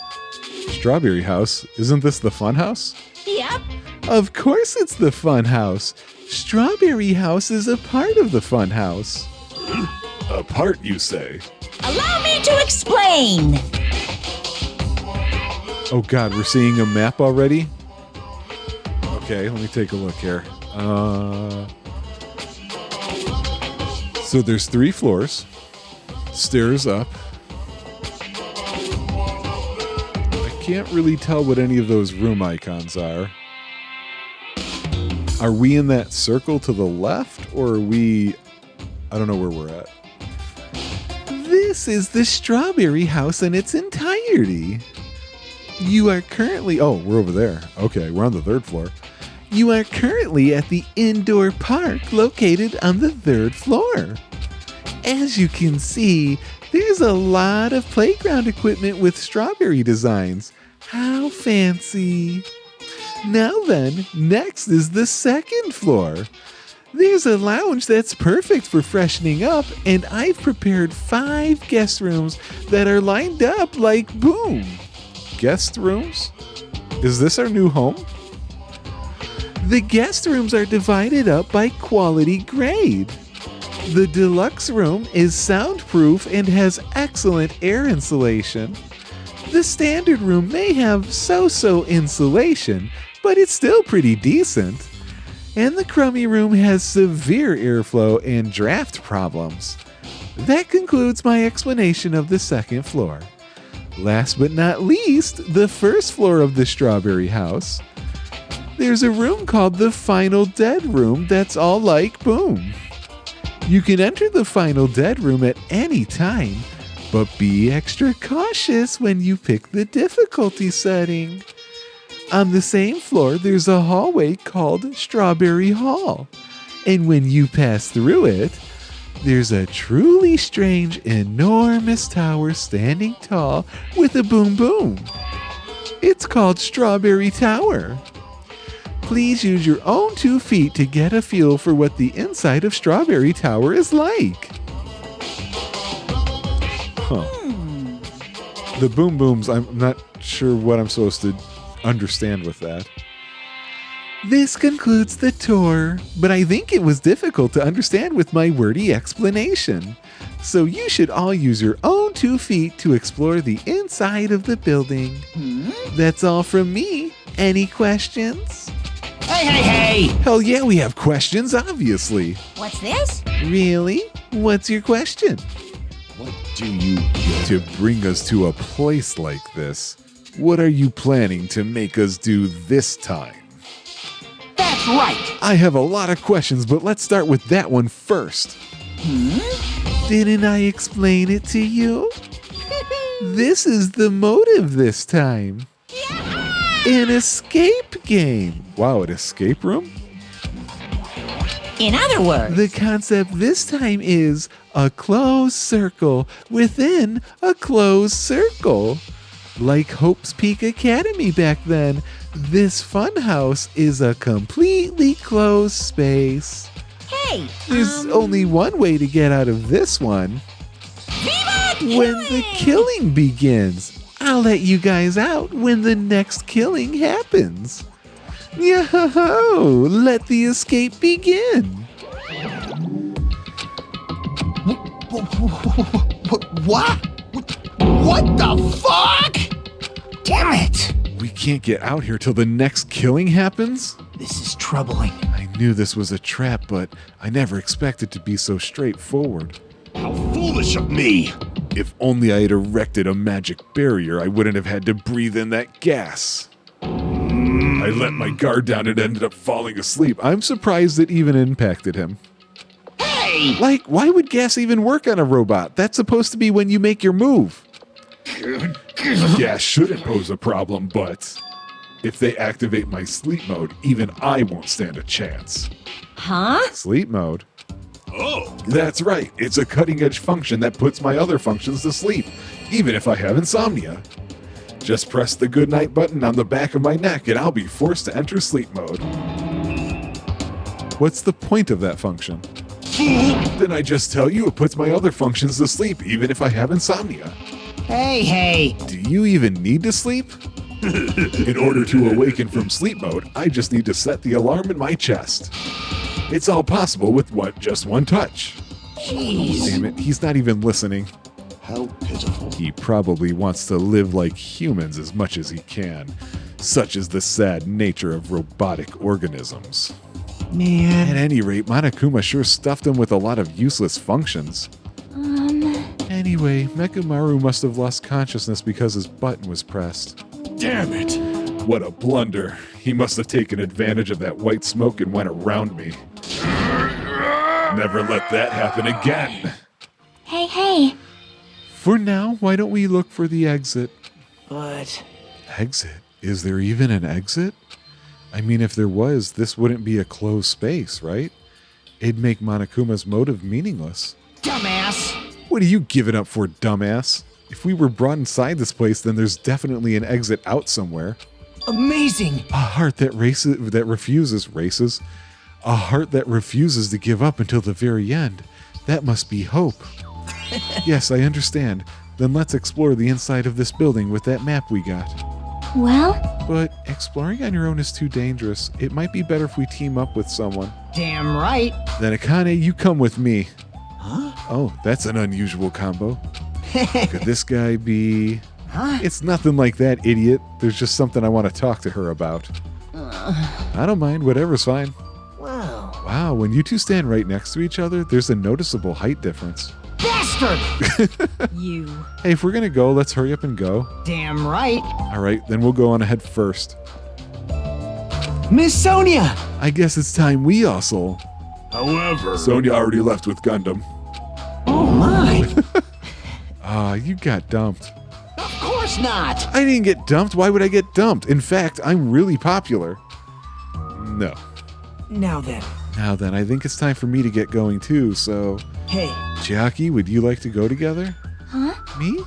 Strawberry House? Isn't this the funhouse? Yep. Of course it's the funhouse. Strawberry House is a part of the funhouse. A part, you say? Allow me to explain. Oh god, we're seeing a map already? Okay, let me take a look here. So there's 3 floors. Stairs up. I can't really tell what any of those room icons are. Are we in that circle to the left, or are we... I don't know where we're at. This is the Strawberry House in its entirety. You are currently... Oh, we're over there. Okay, we're on the 3rd floor. You are currently at the indoor park located on the 3rd floor. As you can see, there's a lot of playground equipment with strawberry designs. How fancy. Now then, next is the 2nd floor. There's a lounge that's perfect for freshening up, and I've prepared 5 guest rooms that are lined up like boom. Guest rooms? Is this our new home? The guest rooms are divided up by quality grade. The deluxe room is soundproof and has excellent air insulation. The standard room may have so-so insulation, but it's still pretty decent. And the crummy room has severe airflow and draft problems. That concludes my explanation of the 2nd floor. Last but not least, the 1st floor of the Strawberry House. There's a room called the Final Dead Room that's all like boom. You can enter the Final Dead Room at any time, but be extra cautious when you pick the difficulty setting. On the same floor, there's a hallway called Strawberry Hall, and when you pass through it, there's a truly strange, enormous tower standing tall with a boom boom. It's called Strawberry Tower. Please use your own 2 feet to get a feel for what the inside of Strawberry Tower is like. Huh. The boom booms, I'm not sure what I'm supposed to understand with that. This concludes the tour, but I think it was difficult to understand with my wordy explanation. So you should all use your own 2 feet to explore the inside of the building. That's all from me. Any questions? Hey! Hell yeah, we have questions, obviously. What's this? Really? What's your question? What do you To bring us to a place like this, what are you planning to make us do this time? That's right! I have a lot of questions, but let's start with that one first. Didn't I explain it to you? This is the motive this time. An escape game. Wow, an escape room? In other words, The concept this time is a closed circle within a closed circle. Like Hope's Peak Academy back then, this funhouse is a completely closed space. hey, There's only one way to get out of this one. Viva When the killing begins. I'll let you guys out when the next killing happens. Yo, let the escape begin. What? What the fuck? Damn it! We can't get out here till the next killing happens? This is troubling. I knew this was a trap, but I never expected to be so straightforward. How foolish of me! If only I had erected a magic barrier, I wouldn't have had to breathe in that gas. I let my guard down and ended up falling asleep. I'm surprised it even impacted him. Hey! Like, why would gas even work on a robot? That's supposed to be when you make your move. Gas shouldn't pose a problem, but if they activate my sleep mode, even I won't stand a chance. Huh? Sleep mode? Oh. That's right. It's a cutting-edge function that puts my other functions to sleep, even if I have insomnia. Just press the goodnight button on the back of my neck and I'll be forced to enter sleep mode. What's the point of that function? Then I just tell you it puts my other functions to sleep, even if I have insomnia. Hey! Do you even need to sleep? In order to awaken from sleep mode, I just need to set the alarm in my chest. It's all possible with just one touch. Jeez. Damn it, he's not even listening. How pitiful. He probably wants to live like humans as much as he can. Such is the sad nature of robotic organisms. Man. At any rate, Monokuma sure stuffed him with a lot of useless functions. Anyway, Mechamaru must have lost consciousness because his button was pressed. Damn it. What a blunder. He must have taken advantage of that white smoke and went around me. Never let that happen again. Hey. For now, why don't we look for the exit? But... Exit? Is there even an exit? I mean, if there was, this wouldn't be a closed space, right? It'd make Monokuma's motive meaningless. Dumbass! What are you giving up for, dumbass? If we were brought inside this place, then there's definitely an exit out somewhere. Amazing! A heart that refuses A heart that refuses to give up until the very end. That must be hope. Yes, I understand. Then let's explore the inside of this building with that map we got. Well, But exploring on your own is too dangerous. It might be better if we team up with someone. Damn right! Then Akane, you come with me. Huh? Oh, that's an unusual combo. Could this guy be... Huh? It's nothing like that, idiot. There's just something I want to talk to her about. I don't mind. Whatever's fine. Wow. Wow, when you two stand right next to each other, there's a noticeable height difference. Bastard! You. Hey, if we're gonna go, let's hurry up and go. Damn right! All right, then we'll go on ahead first. Miss Sonia! I guess it's time we hustle. However, Sonya already left with Gundam. Oh my! Ah, you got dumped. Of course not! I didn't get dumped. Why would I get dumped? In fact, I'm really popular. No. Now then. Now then, I think it's time for me to get going too, so... Hey. Chiaki, would you like to go together? huh? Me?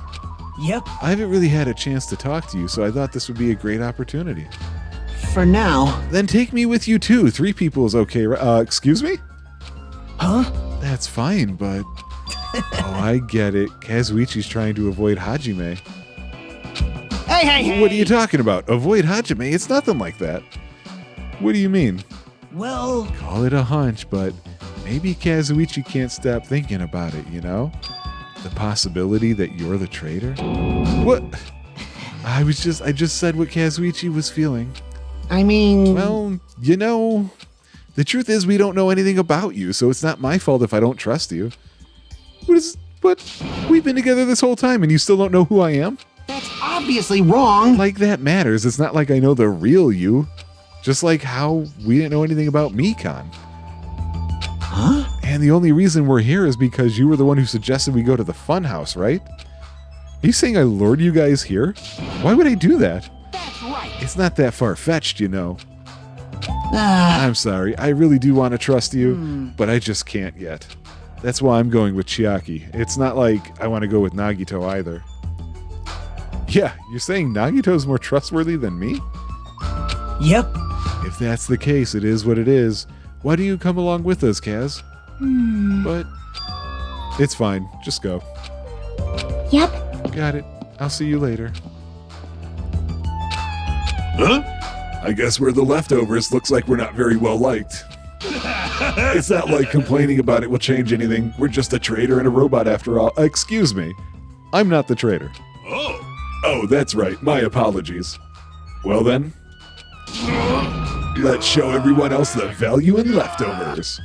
Yep. I haven't really had a chance to talk to you, so I thought this would be a great opportunity. For now. Then take me with you too. 3 people is okay, right? Excuse me? Huh? That's fine, but... Oh, I get it. Kazuichi's trying to avoid Hajime. Hey! What are you talking about? Avoid Hajime? It's nothing like that. What do you mean? Well, Call it a hunch, but maybe Kazuichi can't stop thinking about it, you know? The possibility that you're the traitor? What? I just said what Kazuichi was feeling. I mean... Well, you know, the truth is we don't know anything about you, so it's not my fault if I don't trust you. What? We've been together this whole time and you still don't know who I am? That's obviously wrong! Like that matters. It's not like I know the real you. Just like how we didn't know anything about Mikan. Huh? And the only reason we're here is because you were the one who suggested we go to the funhouse, right? Are you saying I lured you guys here? Why would I do that? That's right! It's not that far-fetched, you know. Ah, I'm sorry. I really do want to trust you, but I just can't yet. That's why I'm going with Chiaki. It's not like I want to go with Nagito either. Yeah, you're saying Nagito's more trustworthy than me? yep. If that's the case, it is what it is. Why do you come along with us, Kaz? But it's fine. Just go. Yep. Got it. I'll see you later. huh? I guess we're the leftovers. Looks like we're not very well liked. It's not like complaining about it will change anything. We're just a traitor and a robot after all. Excuse me. I'm not the traitor. Oh, that's right. My apologies. Well then, let's show everyone else the value in leftovers.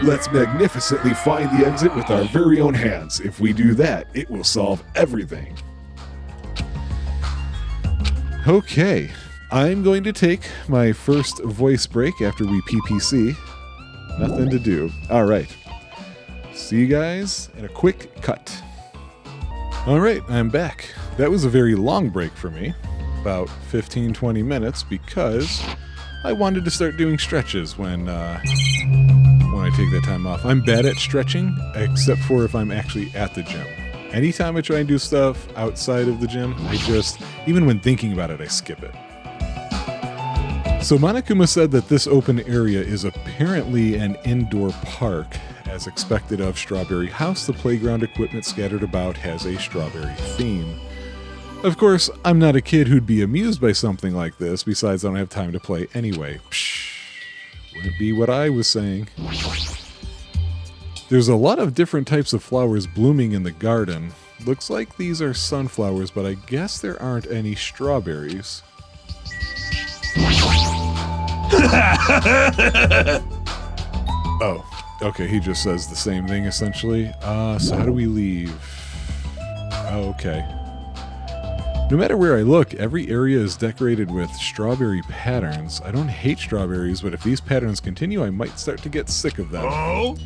Let's magnificently find the exit with our very own hands. If we do that, it will solve everything. Okay, I'm going to take my first voice break after we PPC. Nothing to do. All right. See you guys in a quick cut. All right, I'm back. That was a very long break for me, about 15-20 minutes, because I wanted to start doing stretches when I take that time off. I'm bad at stretching, except for if I'm actually at the gym. Anytime I try and do stuff outside of the gym, even when thinking about it, I skip it. So Monokuma said that this open area is apparently an indoor park. As expected of Strawberry House, the playground equipment scattered about has a strawberry theme. Of course, I'm not a kid who'd be amused by something like this, besides I don't have time to play anyway. Psh, wouldn't be what I was saying. There's a lot of different types of flowers blooming in the garden. Looks like these are sunflowers, but I guess there aren't any strawberries. Oh, okay, he just says the same thing essentially. So how do we leave? Oh, okay. No matter where I look, every area is decorated with strawberry patterns. I don't hate strawberries, but if these patterns continue, I might start to get sick of them. Oh?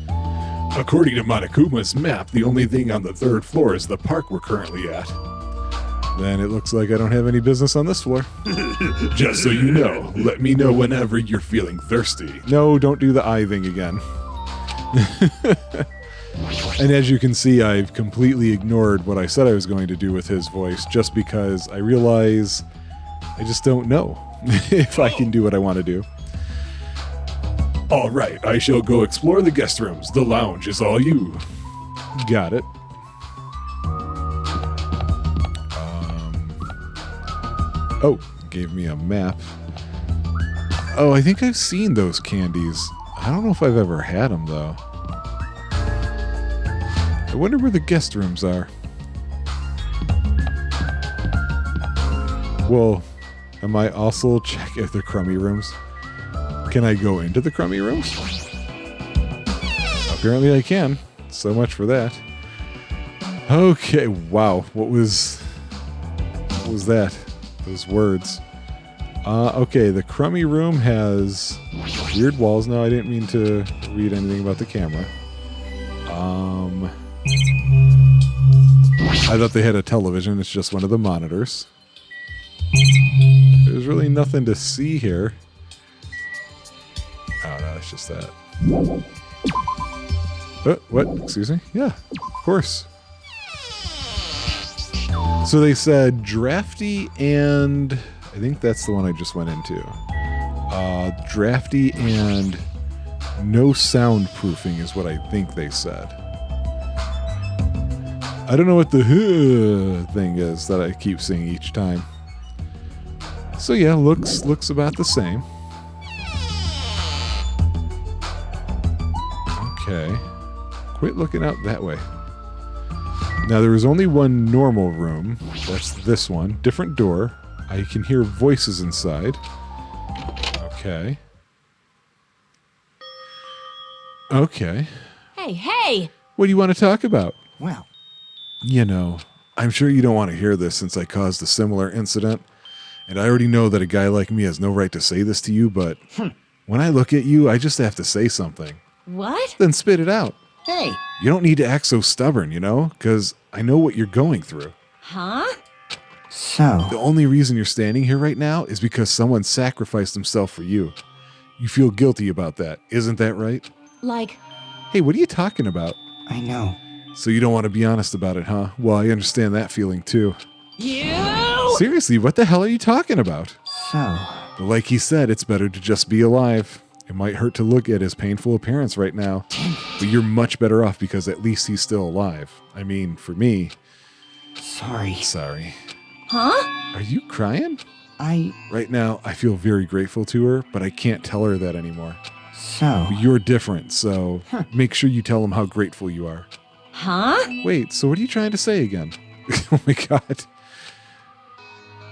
According to Monokuma's map, the only thing on the 3rd floor is the park we're currently at. Then it looks like I don't have any business on this floor. Just so you know, let me know whenever you're feeling thirsty. No, don't do the eye thing again. And as you can see, I've completely ignored what I said I was going to do with his voice, just because I realize I just don't know if I can do what I want to do. All right, I shall go explore the guest rooms. The lounge is all you. Got it. Oh, gave me a map. Oh, I think I've seen those candies. I don't know if I've ever had them, though. I wonder where the guest rooms are. Well, am I also check if they're crummy rooms? Can I go into the crummy rooms? Apparently I can. So much for that. Okay, wow. What was that? Those words. Okay, the crummy room has weird walls. No, I didn't mean to read anything about the camera. I thought they had a television. It's just one of the monitors. There's really nothing to see here. Oh, no, it's just that. What? Excuse me? Yeah, of course. So they said drafty and... I think that's the one I just went into. Drafty and no soundproofing is what I think they said. I don't know what the thing is that I keep seeing each time. So yeah, looks about the same. Okay. Quit looking out that way. Now there was only one normal room. That's this one. Different door. I can hear voices inside. Okay. Okay. Hey! What do you want to talk about? Well, You know, I'm sure you don't want to hear this since I caused a similar incident. And I already know that a guy like me has no right to say this to you, but when I look at you, I just have to say something. What? Then spit it out. hey, You don't need to act so stubborn, you know? Because I know what you're going through. Huh? so, The only reason you're standing here right now is because someone sacrificed himself for you. You feel guilty about that, isn't that right? Like, Hey, what are you talking about? I know. So you don't want to be honest about it, huh? Well, I understand that feeling too. you? Seriously, what the hell are you talking about? So, But like he said, it's better to just be alive. It might hurt to look at his painful appearance right now, but you're much better off because at least he's still alive. I mean, for me. sorry. Sorry. Huh? Are you crying? I, Right now, I feel very grateful to her, but I can't tell her that anymore. so, But you're different, so make sure you tell him how grateful you are. Huh? Wait, so what are you trying to say again? Oh my god.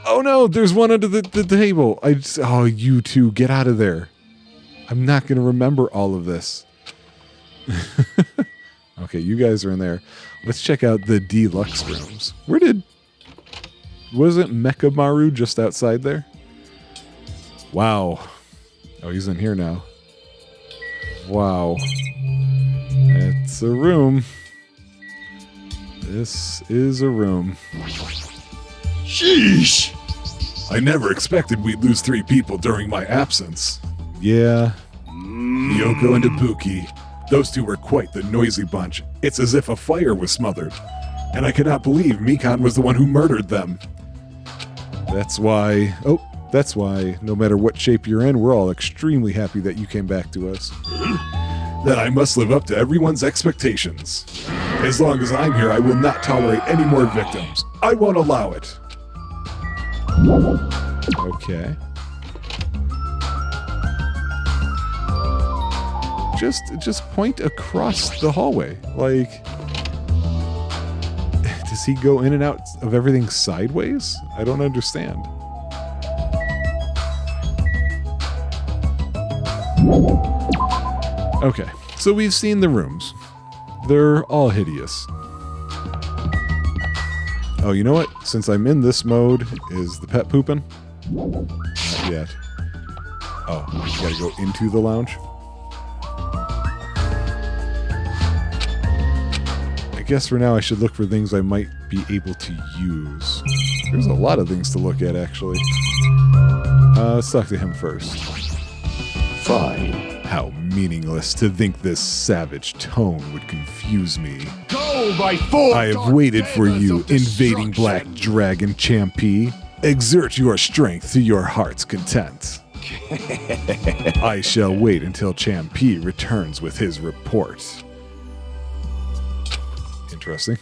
Oh no, there's one under the table. Oh, you two, get out of there. I'm not going to remember all of this. Okay, you guys are in there. Let's check out the deluxe rooms. Wasn't Mechamaru just outside there? Wow. Oh, he's in here now. Wow. It's a room. This is a room. Sheesh! I never expected we'd lose 3 people during my absence. Yeah. Yoko and Ibuki. Those 2 were quite the noisy bunch. It's as if a fire was smothered. And I cannot believe Mikan was the one who murdered them. That's why... Oh, that's why, no matter what shape you're in, we're all extremely happy that you came back to us. Then I must live up to everyone's expectations. As long as I'm here, I will not tolerate any more victims. I won't allow it. Okay. Just point across the hallway. Like, does he go in and out of everything sideways? I don't understand. Okay, so we've seen the rooms. They're all hideous. Oh, you know what? Since I'm in this mode, is the pet pooping? Not yet. Oh, you gotta go into the lounge? I guess for now I should look for things I might be able to use. There's a lot of things to look at, actually. Let's talk to him first. Fine. How meaningless to think this savage tone would confuse me. Go, my 4 I have waited for you, invading Black Dragon Champy. Exert your strength to your heart's content. I shall wait until Champy returns with his report. Interesting.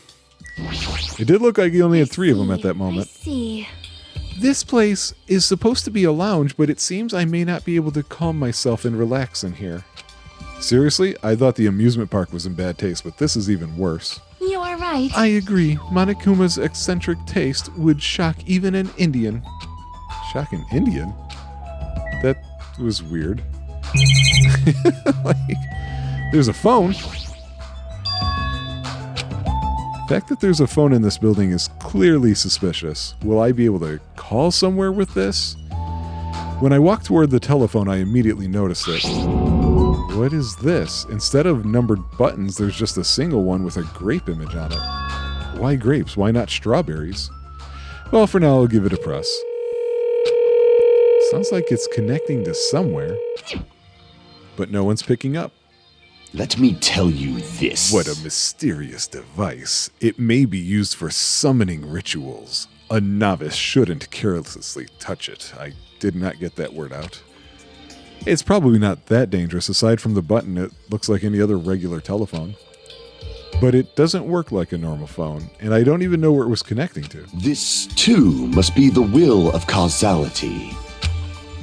It did look like he only had 3 of them at that moment. I see. This place is supposed to be a lounge, but it seems I may not be able to calm myself and relax in here. Seriously, I thought the amusement park was in bad taste, but this is even worse. You are right. I agree. Monokuma's eccentric taste would shock even an Indian. Shock an Indian? That was weird. Like, there's a phone. The fact that there's a phone in this building is clearly suspicious. Will I be able to call somewhere with this? When I walked toward the telephone, I immediately noticed it. What is this? Instead of numbered buttons, there's just a single one with a grape image on it. Why grapes? Why not strawberries? Well, for now, I'll give it a press. Sounds like it's connecting to somewhere. But no one's picking up. Let me tell you this. What a mysterious device. It may be used for summoning rituals. A novice shouldn't carelessly touch it. I did not get that word out. It's probably not that dangerous. Aside from the button, it looks like any other regular telephone. But it doesn't work like a normal phone, and I don't even know where it was connecting to. This, too, must be the will of causality.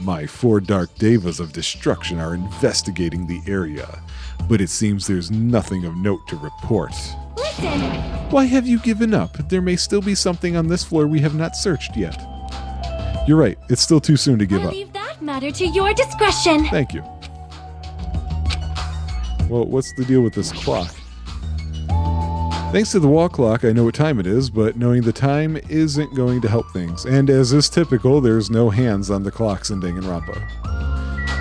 My 4 dark devas of destruction are investigating the area, but it seems there's nothing of note to report. Listen. Why have you given up? There may still be something on this floor we have not searched yet. You're right, it's still too soon to give I up. leave that matter to your discretion. Thank you. Well, what's the deal with this clock? Thanks to the wall clock, I know what time it is, but knowing the time isn't going to help things. And as is typical, there's no hands on the clocks in Danganronpa.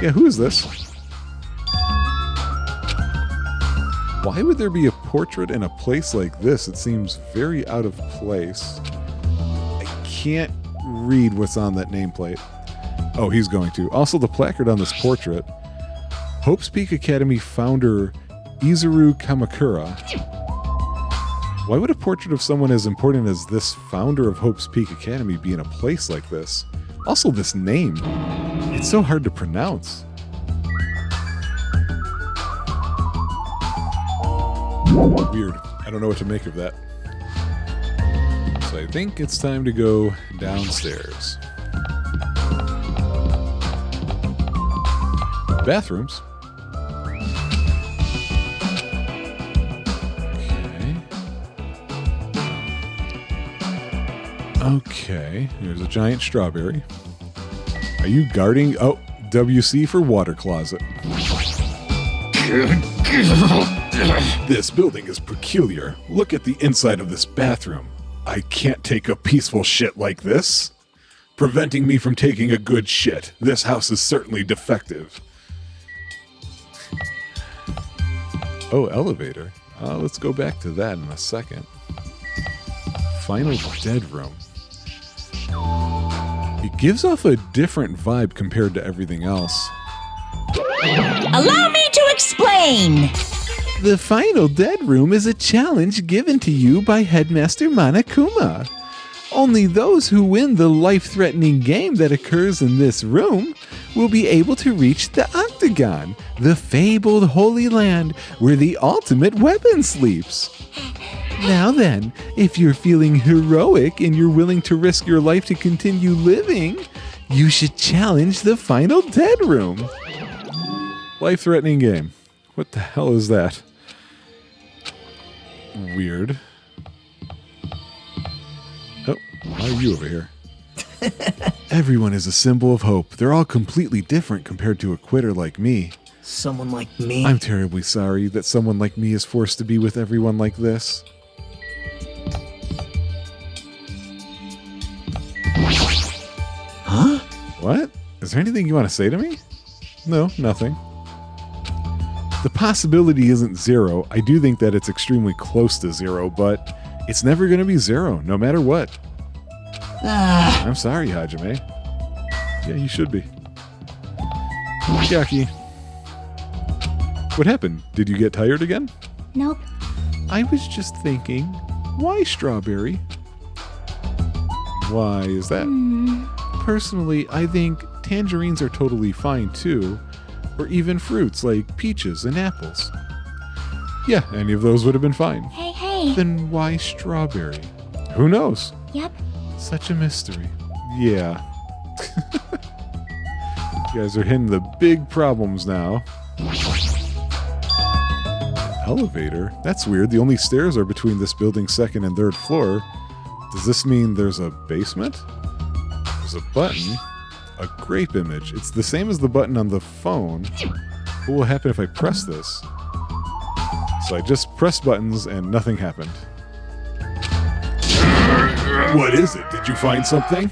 Yeah, who is this? Why would there be a portrait in a place like this? It seems very out of place. I can't read what's on that nameplate. Oh, he's going to. Also, the placard on this portrait. Hope's Peak Academy founder Izuru Kamakura. Why would a portrait of someone as important as this founder of Hope's Peak Academy be in a place like this? Also, this name. It's so hard to pronounce. Weird. I don't know what to make of that. So I think it's time to go downstairs. Bathrooms. Okay, here's a giant strawberry. Are you guarding? Oh, WC for water closet. This building is peculiar. Look at the inside of this bathroom. I can't take a peaceful shit like this. preventing me from taking a good shit. This house is certainly defective. Oh, elevator. Let's go back to that in a second. Final dead room. It gives off a different vibe compared to everything else. Allow me to explain. The final dead room is a challenge given to you by Headmaster Monokuma. Only those who win the life-threatening game that occurs in this room will be able to reach the Octagon, the fabled Holy Land where the ultimate weapon sleeps. Now then, if you're feeling heroic and you're willing to risk your life to continue living, you should challenge the final dead room. Life-threatening game. What the hell is that? Weird. Oh, why are you over here? Everyone is a symbol of hope. They're all completely different compared to a quitter like me. Someone like me? I'm terribly sorry that someone like me is forced to be with everyone like this. Huh? What? Is there anything you want to say to me? No, nothing. The possibility isn't zero. I do think that it's extremely close to zero, but it's never going to be zero, no matter what. I'm sorry, Hajime. Yeah, you should be. Yaki. What happened? Did you get tired again? Nope. I was just thinking, why strawberry? Why is that? Personally, I think tangerines are totally fine too, or even fruits like peaches and apples. Yeah, any of those would have been fine. Hey. Then why strawberry? Who knows? Yep. Such a mystery. Yeah. You guys are hitting the big problems now. Elevator? That's weird. The only stairs are between this building's second and third floor. Does this mean there's a basement? There's a button. A grape image. It's the same as the button on the phone. What will happen if I press this? So I just pressed buttons and nothing happened. What is it? Did you find something?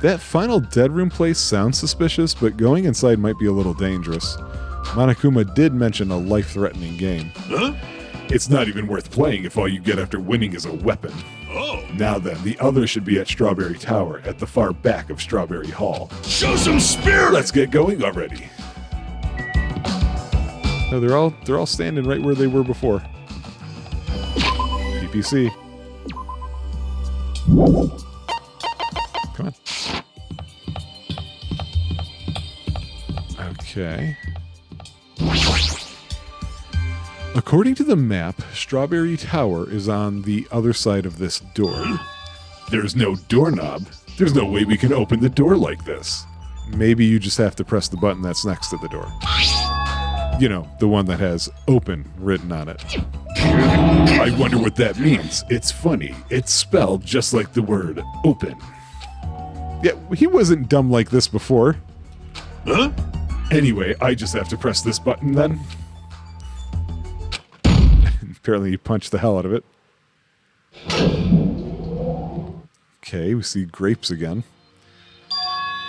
That final dead room place sounds suspicious, but going inside might be a little dangerous. Monokuma did mention a life-threatening game. Huh? It's not even worth playing if all you get after winning is a weapon. Oh. Now then, the other should be at Strawberry Tower, at the far back of Strawberry Hall. Show some spirit! Let's get going already. No, they're all standing right where they were before. PPC. Come on. Okay. According to the map, Strawberry Tower is on the other side of this door. There's no doorknob. There's no way we can open the door like this. Maybe you just have to press the button that's next to the door. You know, the one that has open written on it. I wonder what that means. It's funny. It's spelled just like the word open. Yeah, he wasn't dumb like this before. Huh? Anyway, I just have to press this button then. Apparently he punched the hell out of it. Okay, we see grapes again.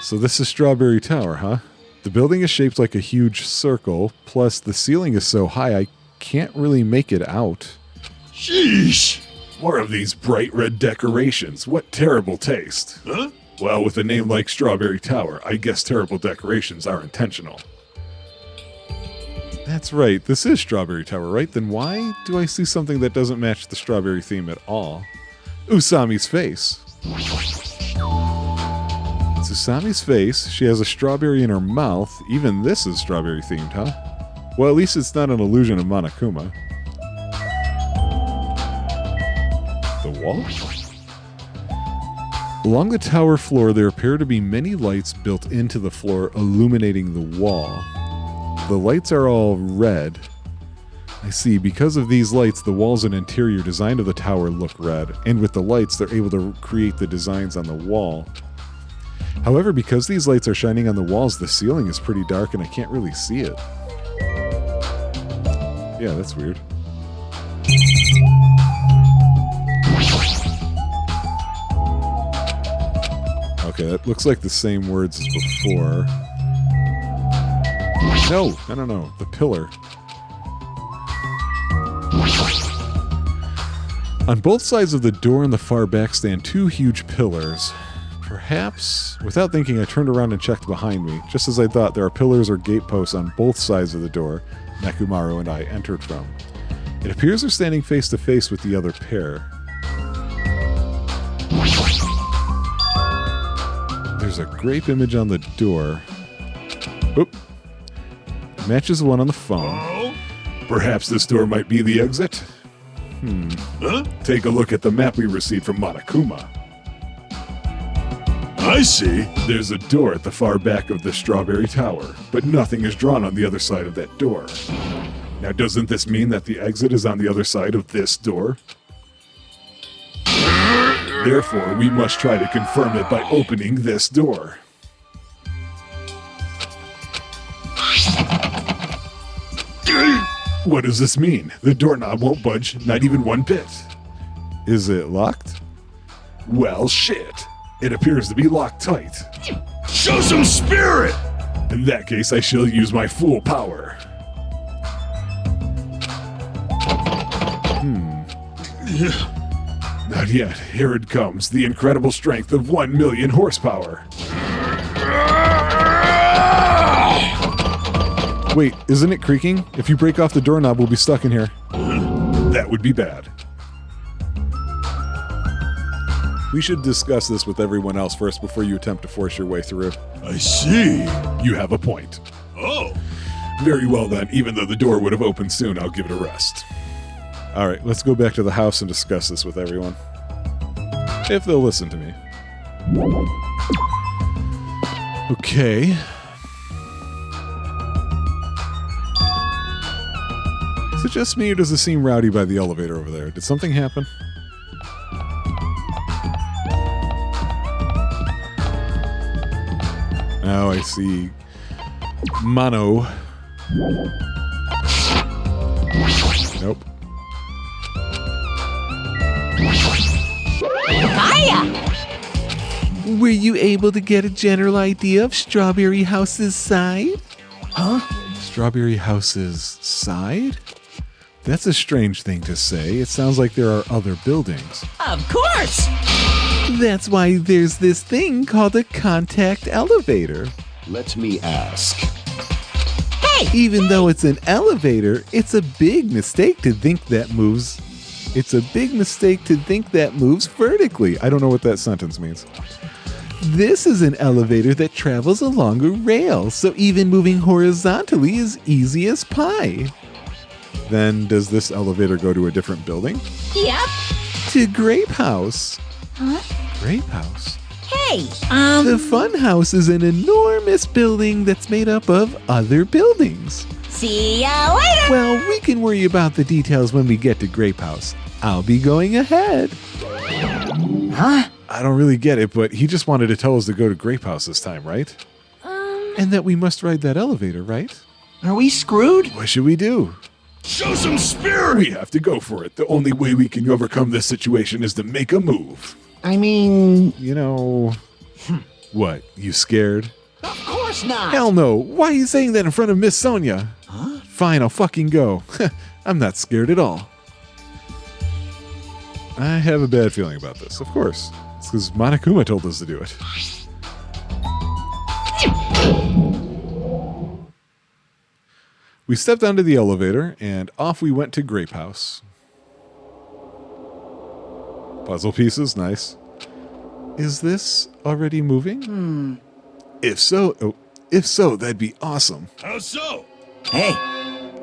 So this is Strawberry Tower, huh? The building is shaped like a huge circle, plus the ceiling is so high I can't really make it out. Sheesh! More of these bright red decorations. What terrible taste. Huh? Well, with a name like Strawberry Tower, I guess terrible decorations are intentional. That's right, this is Strawberry Tower, right? Then why do I see something that doesn't match the strawberry theme at all? Usami's face. It's Usami's face. She has a strawberry in her mouth. Even this is strawberry themed, huh? Well, at least it's not an illusion of Monokuma. The wall? Along the tower floor, there appear to be many lights built into the floor, illuminating the wall. The lights are all red. I see, because of these lights, the walls and interior design of the tower look red, and with the lights, they're able to create the designs on the wall. However, because these lights are shining on the walls, the ceiling is pretty dark and I can't really see it. Yeah, that's weird. Okay, that looks like the same words as before. No, no. The pillar. On both sides of the door in the far back stand two huge pillars. Perhaps, without thinking, I turned around and checked behind me. Just as I thought, there are pillars or gateposts on both sides of the door Nekomaru and I entered from. It appears they're standing face to face with the other pair. There's a grape image on the door. Oop. Matches the one on the phone. Perhaps this door might be the exit? Take a look at the map we received from Monokuma. I see. There's a door at the far back of the Strawberry Tower, but nothing is drawn on the other side of that door. Now, doesn't this mean that the exit is on the other side of this door? Therefore, we must try to confirm it by opening this door. What does this mean? The doorknob won't budge, not even one bit. Is it locked? Well, shit. It appears to be locked tight. Show some spirit! In that case, I shall use my full power. Not yet. Here it comes. The incredible strength of 1 million horsepower. Wait, isn't it creaking? If you break off the doorknob, we'll be stuck in here. That would be bad. We should discuss this with everyone else first before you attempt to force your way through. I see. You have a point. Oh. Very well then. Even though the door would have opened soon, I'll give it a rest. All right, let's go back to the house and discuss this with everyone. If they'll listen to me. Okay. Is it just me or does it seem rowdy by the elevator over there? Did something happen? Oh, I see. Mono. Nope. Hiya! Were you able to get a general idea of Strawberry House's side? Huh? Strawberry House's side? That's a strange thing to say. It sounds like there are other buildings. Of course! That's why there's this thing called a contact elevator. Let me ask. Hey! Even though it's an elevator, it's a big mistake to think that moves. It's a big mistake to think that moves vertically. I don't know what that sentence means. This is an elevator that travels along a rail, so even moving horizontally is easy as pie. Then does this elevator go to a different building? Yep. To Grape House. Huh? Grape House? Hey, The Fun House is an enormous building that's made up of other buildings. see ya later! Well, we can worry about the details when we get to Grape House. I'll be going ahead. Huh? I don't really get it, but he just wanted to tell us to go to Grape House this time, right? And that we must ride that elevator, right? Are we screwed? What should we do? Show some spirit! We have to go for it. The only way we can overcome this situation is to make a move. I mean, You know... What, you scared? of course not. Hell no. Why are you saying that in front of Miss Sonia? Huh? Fine, I'll fucking go. I'm not scared at all. I have a bad feeling about this, of course. It's because Monokuma told us to do it. We stepped onto the elevator, and off we went to Grape House. Puzzle pieces, nice. Is this already moving? If so, that'd be awesome. How so? Hey,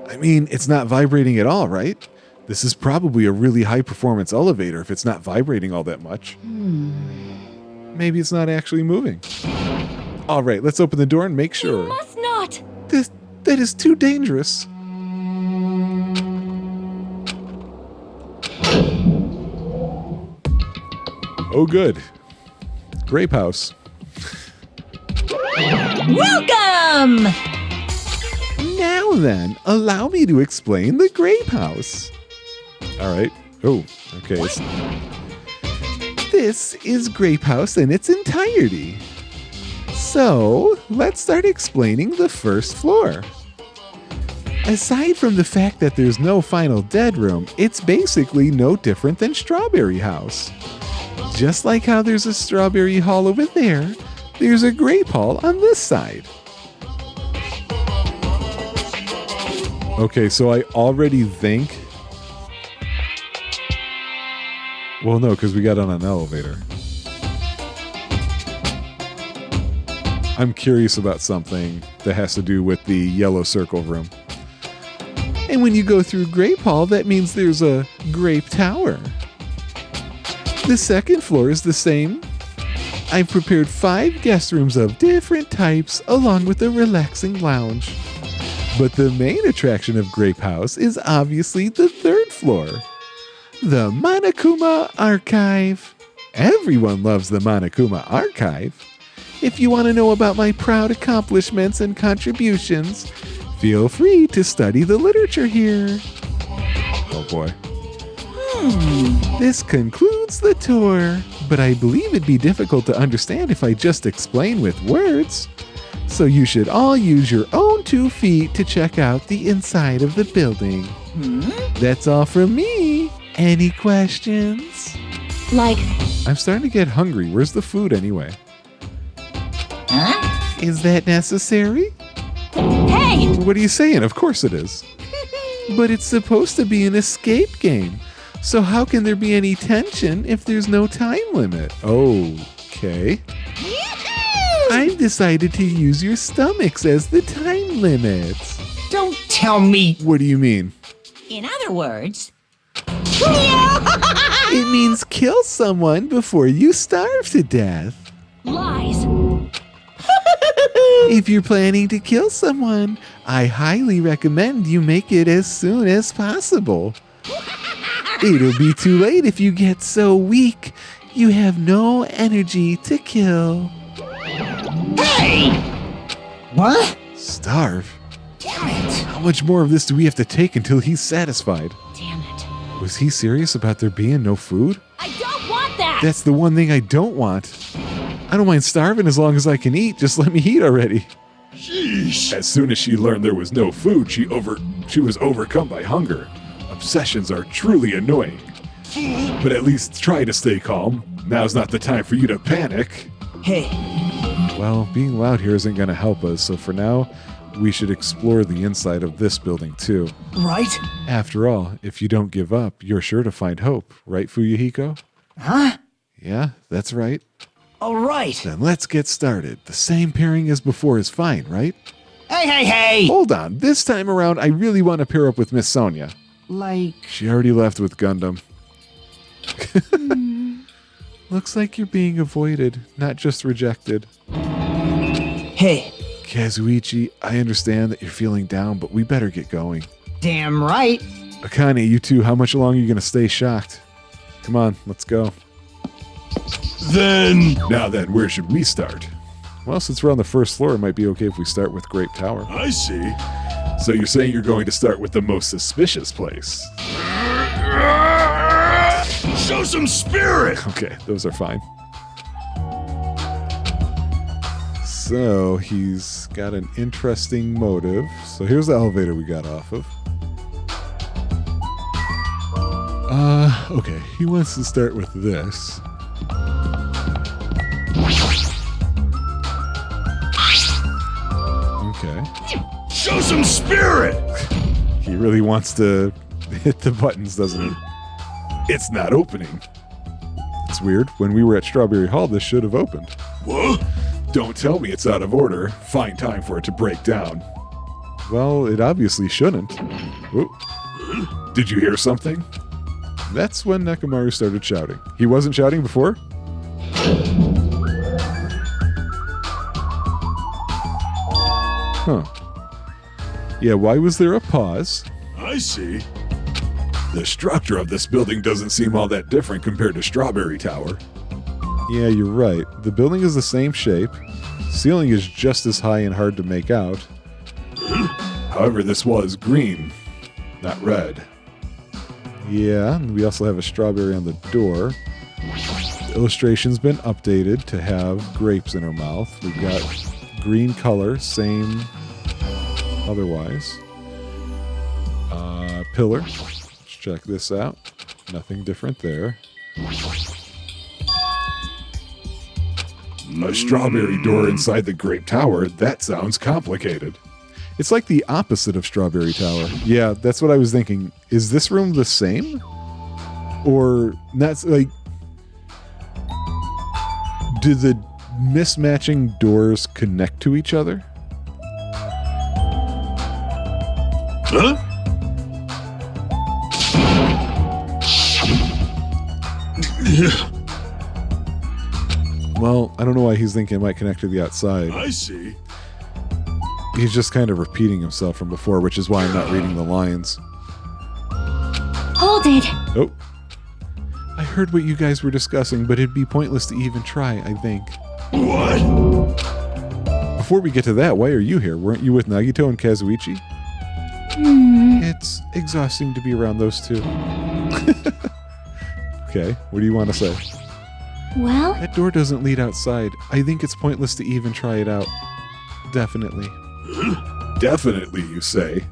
I mean, it's not vibrating at all, right? This is probably a really high-performance elevator if it's not vibrating all that much. Maybe it's not actually moving. All right, let's open the door and make sure. Must not. That is too dangerous. Oh, good. Grape House. Welcome! Now then, allow me to explain the Grape House. All right. Oh, okay. this is Grape House in its entirety. So, let's start explaining the first floor. Aside from the fact that there's no final dead room, it's basically no different than Strawberry House. Just like how there's a Strawberry Hall over there, there's a Grape Hall on this side. Okay, so I already think... Well, no, because we got on an elevator. I'm curious about something that has to do with the yellow circle room. And when you go through Grape Hall, that means there's a Grape Tower. The second floor is the same. I've prepared 5 guest rooms of different types, along with a relaxing lounge. But the main attraction of Grape House is obviously the third floor. The Monokuma Archive. Everyone loves the Monokuma Archive. If you want to know about my proud accomplishments and contributions, feel free to study the literature here. Oh boy. This concludes the tour, but I believe it'd be difficult to understand if I just explain with words. So you should all use your own 2 feet to check out the inside of the building. That's all from me. Any questions? Like, I'm starting to get hungry. Where's the food anyway? Huh? Is that necessary? Hey! What are you saying? Of course it is. But it's supposed to be an escape game. So how can there be any tension if there's no time limit? Okay. I've decided to use your stomachs as the time limit. Don't tell me. What do you mean? In other words, It means kill someone before you starve to death. lies. If you're planning to kill someone, I highly recommend you make it as soon as possible. It'll be too late if you get so weak you have no energy to kill. Hey! What? Starve? Damn it. How much more of this do we have to take until he's satisfied? Damn it. Was he serious about there being no food? I don't want that! That's the one thing I don't want. I don't mind starving as long as I can eat. Just let me eat already. Sheesh. As soon as she learned there was no food, she was overcome by hunger. Obsessions are truly annoying. But at least try to stay calm. Now's not the time for you to panic. Hey, Well, being loud here isn't going to help us, so for now, we should explore the inside of this building too. right? After all, if you don't give up, you're sure to find hope, right, Fuyuhiko? Huh? Yeah, that's right. All right. Then let's get started. The same pairing as before is fine, right? Hey! Hold on, this time around, I really want to pair up with Miss Sonia. Like, She already left with Gundam. Looks like you're being avoided, not just rejected. hey, Kazuichi, I understand that you're feeling down, but we better get going. damn right. Akane, you two, how much longer are you going to stay shocked? Come on, let's go. Now then, where should we start? Well, since we're on the first floor, it might be okay if we start with Grape Tower. I see. So you're saying you're going to start with the most suspicious place? Show some spirit! Okay, those are fine. So, he's got an interesting motive. So here's the elevator we got off of. Okay, he wants to start with this. Okay. Show some spirit! He really wants to hit the buttons, doesn't he? It's not opening. It's weird. When we were at Strawberry Hall, this should have opened. What? Don't tell me it's out of order. Find time for it to break down. Well, it obviously shouldn't. Whoop. Did you hear something? That's when Nekomaru started shouting. He wasn't shouting before? Huh. Yeah, why was there a pause? I see. The structure of this building doesn't seem all that different compared to Strawberry Tower. Yeah, you're right. The building is the same shape. Ceiling is just as high and hard to make out. However, this was green, not red. Yeah, and we also have a strawberry on the door. The illustration's been updated to have grapes in her mouth. We've got green color, same otherwise. Pillar. Let's check this out. Nothing different there. A strawberry door inside the Grape Tower? That sounds complicated. It's like the opposite of Strawberry Tower. Yeah, that's what I was thinking. Is this room the same? Or that's like... Do the mismatching doors connect to each other? Huh? Well, I don't know why he's thinking it might connect to the outside. I see. He's just kind of repeating himself from before, which is why I'm not reading the lines. Hold it. Oh. I heard what you guys were discussing, but it'd be pointless to even try, I think. What? Before we get to that, why are you here? Weren't you with Nagito and Kazuichi? It's exhausting to be around those two. Okay, what do you want to say? Well, That door doesn't lead outside. I think it's pointless to even try it out. Definitely. Definitely, you say.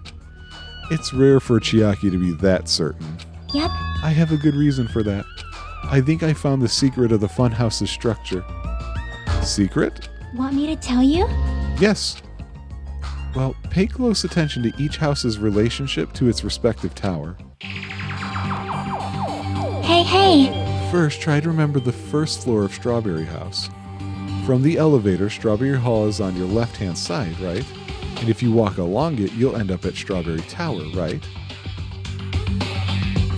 It's rare for Chiaki to be that certain. yep. I have a good reason for that. I think I found the secret of the funhouse's structure. Secret? Want me to tell you? Yes. Well, pay close attention to each house's relationship to its respective tower. Hey. First, try to remember the first floor of Strawberry House. From the elevator, Strawberry Hall is on your left-hand side, right? And if you walk along it, you'll end up at Strawberry Tower, right?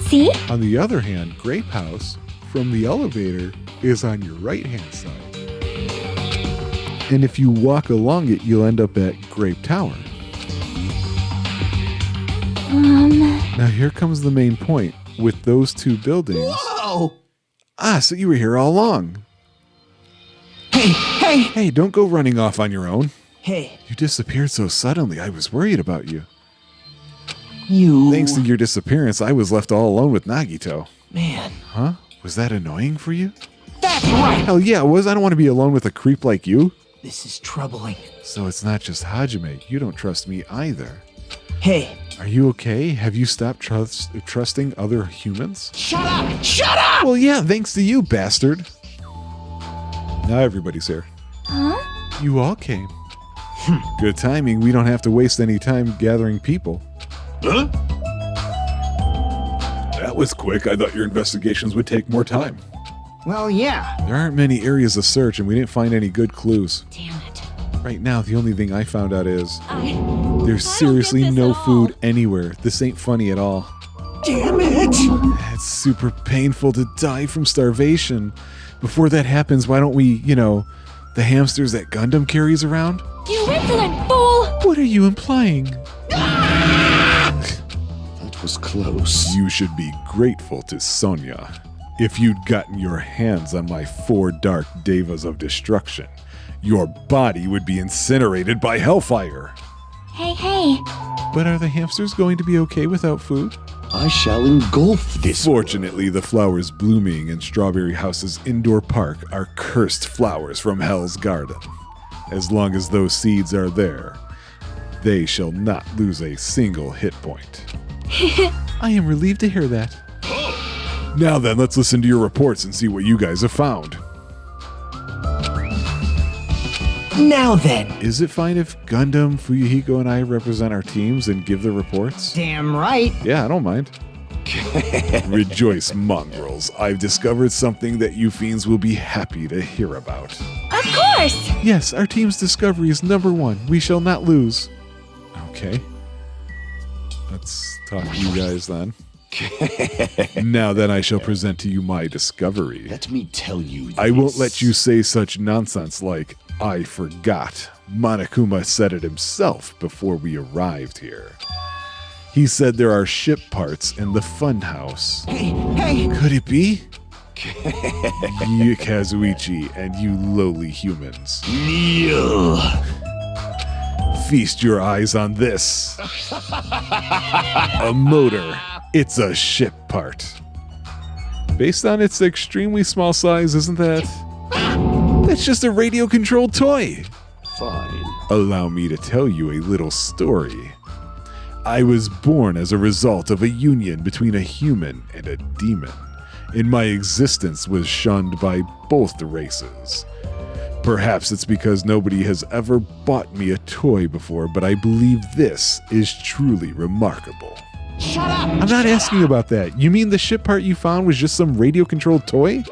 See? On the other hand, Grape House, from the elevator, is on your right-hand side. And if you walk along it, you'll end up at Grape Tower. Now here comes the main point. With those two buildings... Whoa! So you were here all along. Hey! Hey, don't go running off on your own. Hey, You disappeared so suddenly, I was worried about you. you... Thanks to your disappearance, I was left all alone with Nagito. Man, Huh? Was that annoying for you? that's right! Hell yeah, it was. I don't want to be alone with a creep like you. This is troubling. So it's not just Hajime. You don't trust me either. Hey, Are you okay? Have you stopped trusting other humans? shut up! Shut up! Well, yeah, thanks to you, bastard. Now everybody's here. Huh? You all came. Good timing. We don't have to waste any time gathering people. Huh? That was quick. I thought your investigations would take more time. Well, yeah. There aren't many areas to search, and we didn't find any good clues. Damn it. Right now, the only thing I found out is I there's don't seriously get this no at all. food anywhere. This ain't funny at all. Damn it! It's super painful to die from starvation. Before that happens, why don't we, the hamsters that Gundam carries around? You insolent fool! What are you implying? That was close. You should be grateful to Sonya. If you'd gotten your hands on my 4 dark devas of destruction, your body would be incinerated by hellfire. Hey. But are the hamsters going to be okay without food? I shall engulf this. Fortunately, the flowers blooming in Strawberry House's indoor park are cursed flowers from Hell's Garden. As long as those seeds are there, they shall not lose a single hit point. I am relieved to hear that. Now then, let's listen to your reports and see what you guys have found. Now then. Is it fine if Gundam, Fuyuhiko, and I represent our teams and give the reports? Damn right. Yeah, I don't mind. Rejoice, mongrels. I've discovered something that you fiends will be happy to hear about. Of course! Yes, our team's discovery is number 1. We shall not lose. Okay. Let's talk to you guys then. Now then, I shall present to you my discovery. Let me tell you this. I won't let you say such nonsense like, I forgot. Monokuma said it himself before we arrived here. He said there are ship parts in the funhouse. Hey. Could it be? You, Kazuichi, and you lowly humans. Kneel. Feast your eyes on this. A motor. It's a ship part. Based on its extremely small size, isn't that? That's just a radio-controlled toy. Fine. Allow me to tell you a little story. I was born as a result of a union between a human and a demon, and my existence was shunned by both the races. Perhaps it's because nobody has ever bought me a toy before, but I believe this is truly remarkable. Shut up! I'm not asking about that. You mean the ship part you found was just some radio-controlled toy?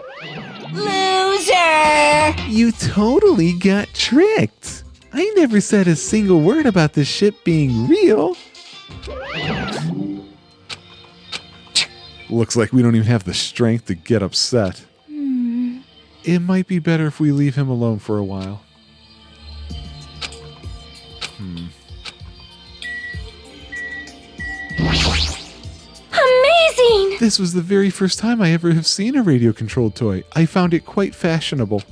Loser! You totally got tricked. I never said a single word about the ship being real. Looks like we don't even have the strength to get upset. It might be better if we leave him alone for a while. Amazing! This was the very first time I ever have seen a radio-controlled toy. I found it quite fashionable.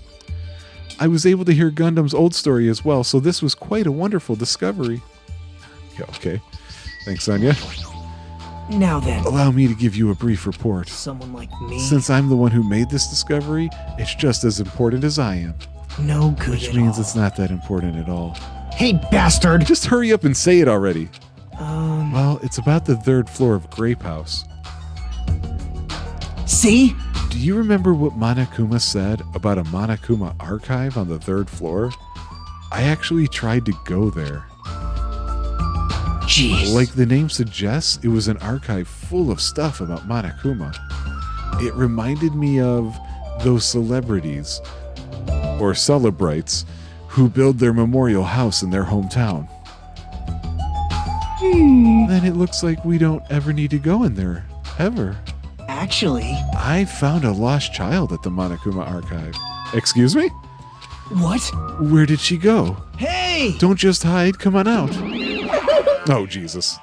I was able to hear Gundam's old story as well, so this was quite a wonderful discovery. Yeah, okay. Thanks, Anya. Now then, Allow me to give you a brief report. someone like me, Since I'm the one who made this discovery, it's just as important as I am. no good Which at means all. it's not that important at all. Hey, bastard! Just hurry up and say it already. Well, it's about the 3rd floor of Grape House. See? Do you remember what Monokuma said about a Monokuma archive on the 3rd floor? I actually tried to go there. Jeez. Like the name suggests, it was an archive full of stuff about Monokuma. It reminded me of those celebrities, or celebrites, who build their memorial house in their hometown. Then it looks like we don't ever need to go in there, ever. Actually, I found a lost child at the Monokuma archive. Excuse me? what? Where did she go? Hey! Don't just hide, come on out. Oh, Jesus.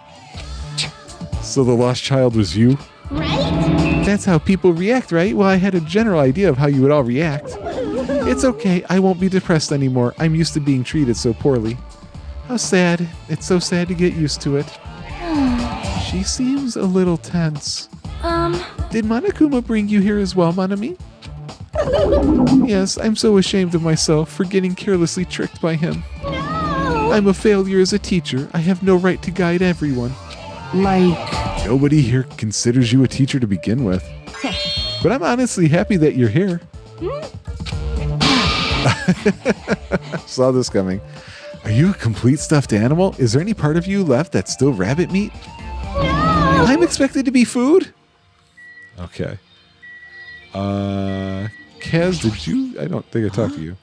So the lost child was you? Right? That's how people react, right? Well, I had a general idea of how you would all react. It's okay, I won't be depressed anymore. I'm used to being treated so poorly. How sad. It's so sad to get used to it. She seems a little tense. Did Monokuma bring you here as well, Monami? Yes, I'm so ashamed of myself for getting carelessly tricked by him. I'm a failure as a teacher. I have no right to guide everyone. Like, Nobody here considers you a teacher to begin with. But I'm honestly happy that you're here. Saw this coming. Are you a complete stuffed animal? Is there any part of you left that's still rabbit meat? I'm expected to be food? Okay. Kaz, did you? I don't think I talked to you.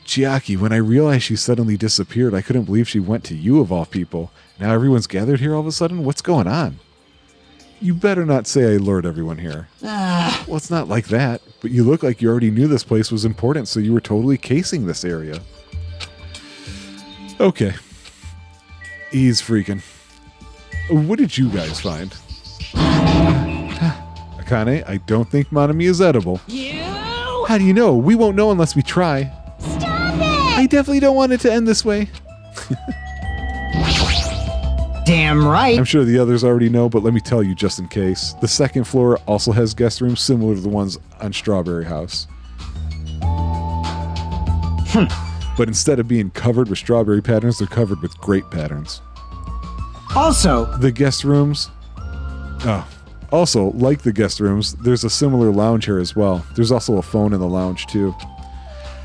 Chiaki, when I realized she suddenly disappeared, I couldn't believe she went to you of all people. Now everyone's gathered here all of a sudden? What's going on? You better not say I lured everyone here. Well, it's not like that, but you look like you already knew this place was important, so you were totally casing this area. Okay. He's freaking. What did you guys find? Akane, I don't think Monami is edible. You? How do you know? We won't know unless we try. Stop it! I definitely don't want it to end this way. damn right. I'm sure the others already know, but let me tell you just in case. The 2nd floor also has guest rooms similar to the ones on Strawberry House. But instead of being covered with strawberry patterns, they're covered with grape patterns. Also, The guest rooms... Also, like the guest rooms, there's a similar lounge here as well. There's also a phone in the lounge, too.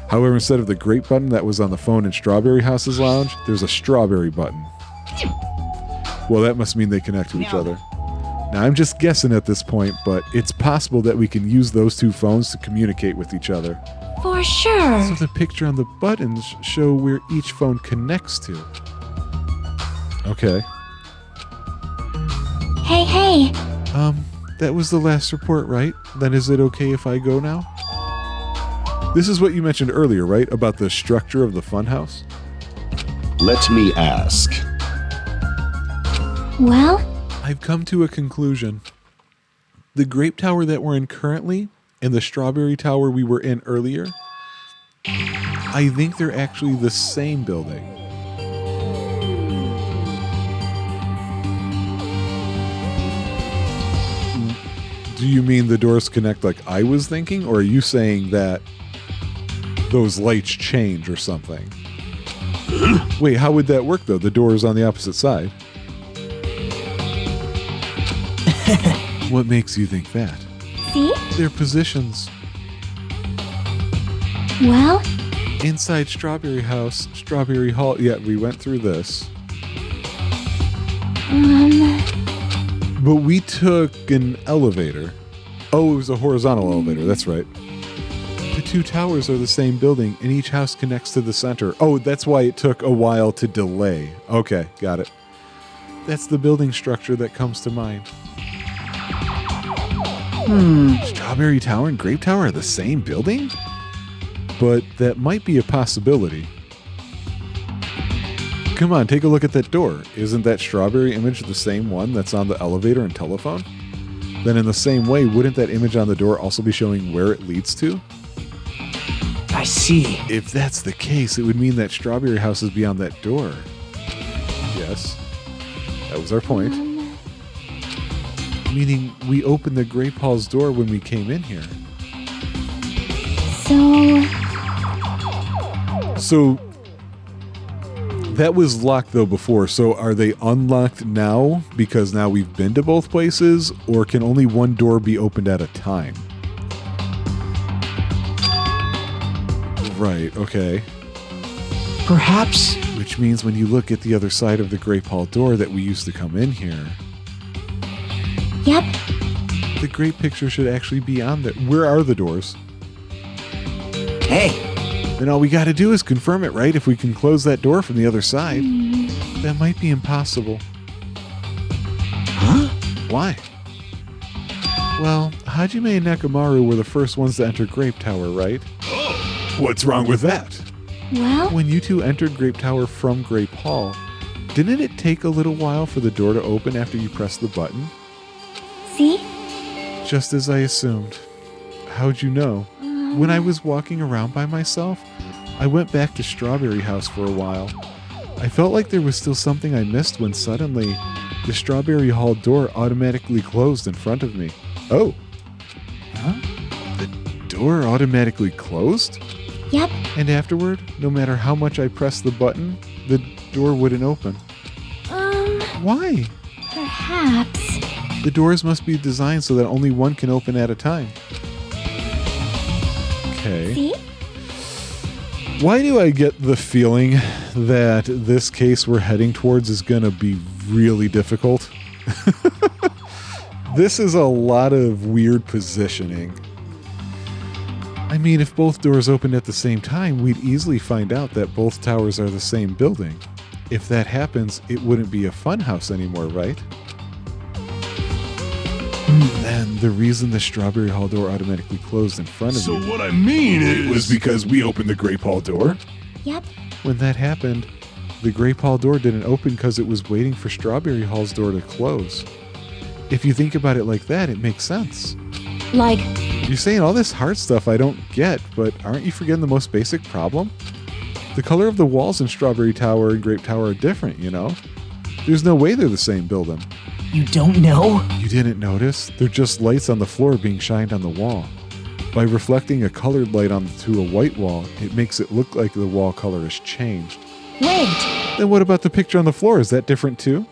However, instead of the grape button that was on the phone in Strawberry House's lounge, there's a strawberry button. Well, that must mean they connect to each other. Now, I'm just guessing at this point, but it's possible that we can use those two phones to communicate with each other. For sure. So the picture on the buttons show where each phone connects to. Okay. Hey. That was the last report, right? Then is it okay if I go now? This is what you mentioned earlier, right? About the structure of the funhouse? Let me ask. Well, I've come to a conclusion. The grape tower that we're in currently and the strawberry tower we were in earlier, I think they're actually the same building. Do you mean the doors connect like I was thinking, or are you saying that those lights change or something? Wait, how would that work, though? The door is on the opposite side. What makes you think that? See? Their positions. Well, Inside Strawberry House, Strawberry Hall. Yeah, we went through this. But we took an elevator. Oh, it was a horizontal elevator. That's right. The two towers are the same building, and each house connects to the center. Oh, that's why it took a while to delay. Okay, got it. That's the building structure that comes to mind. Strawberry Tower and Grape Tower are the same building? But that might be a possibility. Come on, take a look at that door. Isn't that strawberry image the same one that's on the elevator and telephone? Then in the same way, wouldn't that image on the door also be showing where it leads to? I see. If that's the case, it would mean that Strawberry House is beyond that door. Yes. That was our point. Meaning, we opened the Grape Hall's door when we came in here. So, that was locked though before, so are they unlocked now because now we've been to both places, or can only one door be opened at a time? Right, okay. Perhaps. Which means when you look at the other side of the Grape Hall door that we used to come in here, yep. the great picture should actually be on there. Where are the doors? Hey, Then all we gotta do is confirm it, right? If we can close that door from the other side. That might be impossible. huh? Why? Well, Hajime and Nekomaru were the first ones to enter Grape Tower, right? What's wrong with that? Well, When you two entered Grape Tower from Grape Hall, didn't it take a little while for the door to open after you pressed the button? see? Just as I assumed. How'd you know? When I was walking around by myself, I went back to Strawberry House for a while. I felt like there was still something I missed when suddenly the Strawberry Hall door automatically closed in front of me. Oh. Huh? The door automatically closed? Yep. And afterward, no matter how much I pressed the button, the door wouldn't open. Why? Perhaps. The doors must be designed so that only one can open at a time. Okay. See? Why do I get the feeling that this case we're heading towards is going to be really difficult? This is a lot of weird positioning. I mean, if both doors opened at the same time, we'd easily find out that both towers are the same building. If that happens, it wouldn't be a fun house anymore, right? Then the reason the Strawberry Hall door automatically closed in front of So you, what I mean is... It was because we opened the Grape Hall door? Yep. when that happened, the Grape Hall door didn't open because it was waiting for Strawberry Hall's door to close. If you think about it like that, it makes sense. Like, You're saying all this hard stuff I don't get, but aren't you forgetting the most basic problem? The color of the walls in Strawberry Tower and Grape Tower are different, you know? There's no way they're the same building. You don't know? You didn't notice? They're just lights on the floor being shined on the wall. By reflecting a colored light onto a white wall, it makes it look like the wall color has changed. wait. Then what about the picture on the floor? Is that different too?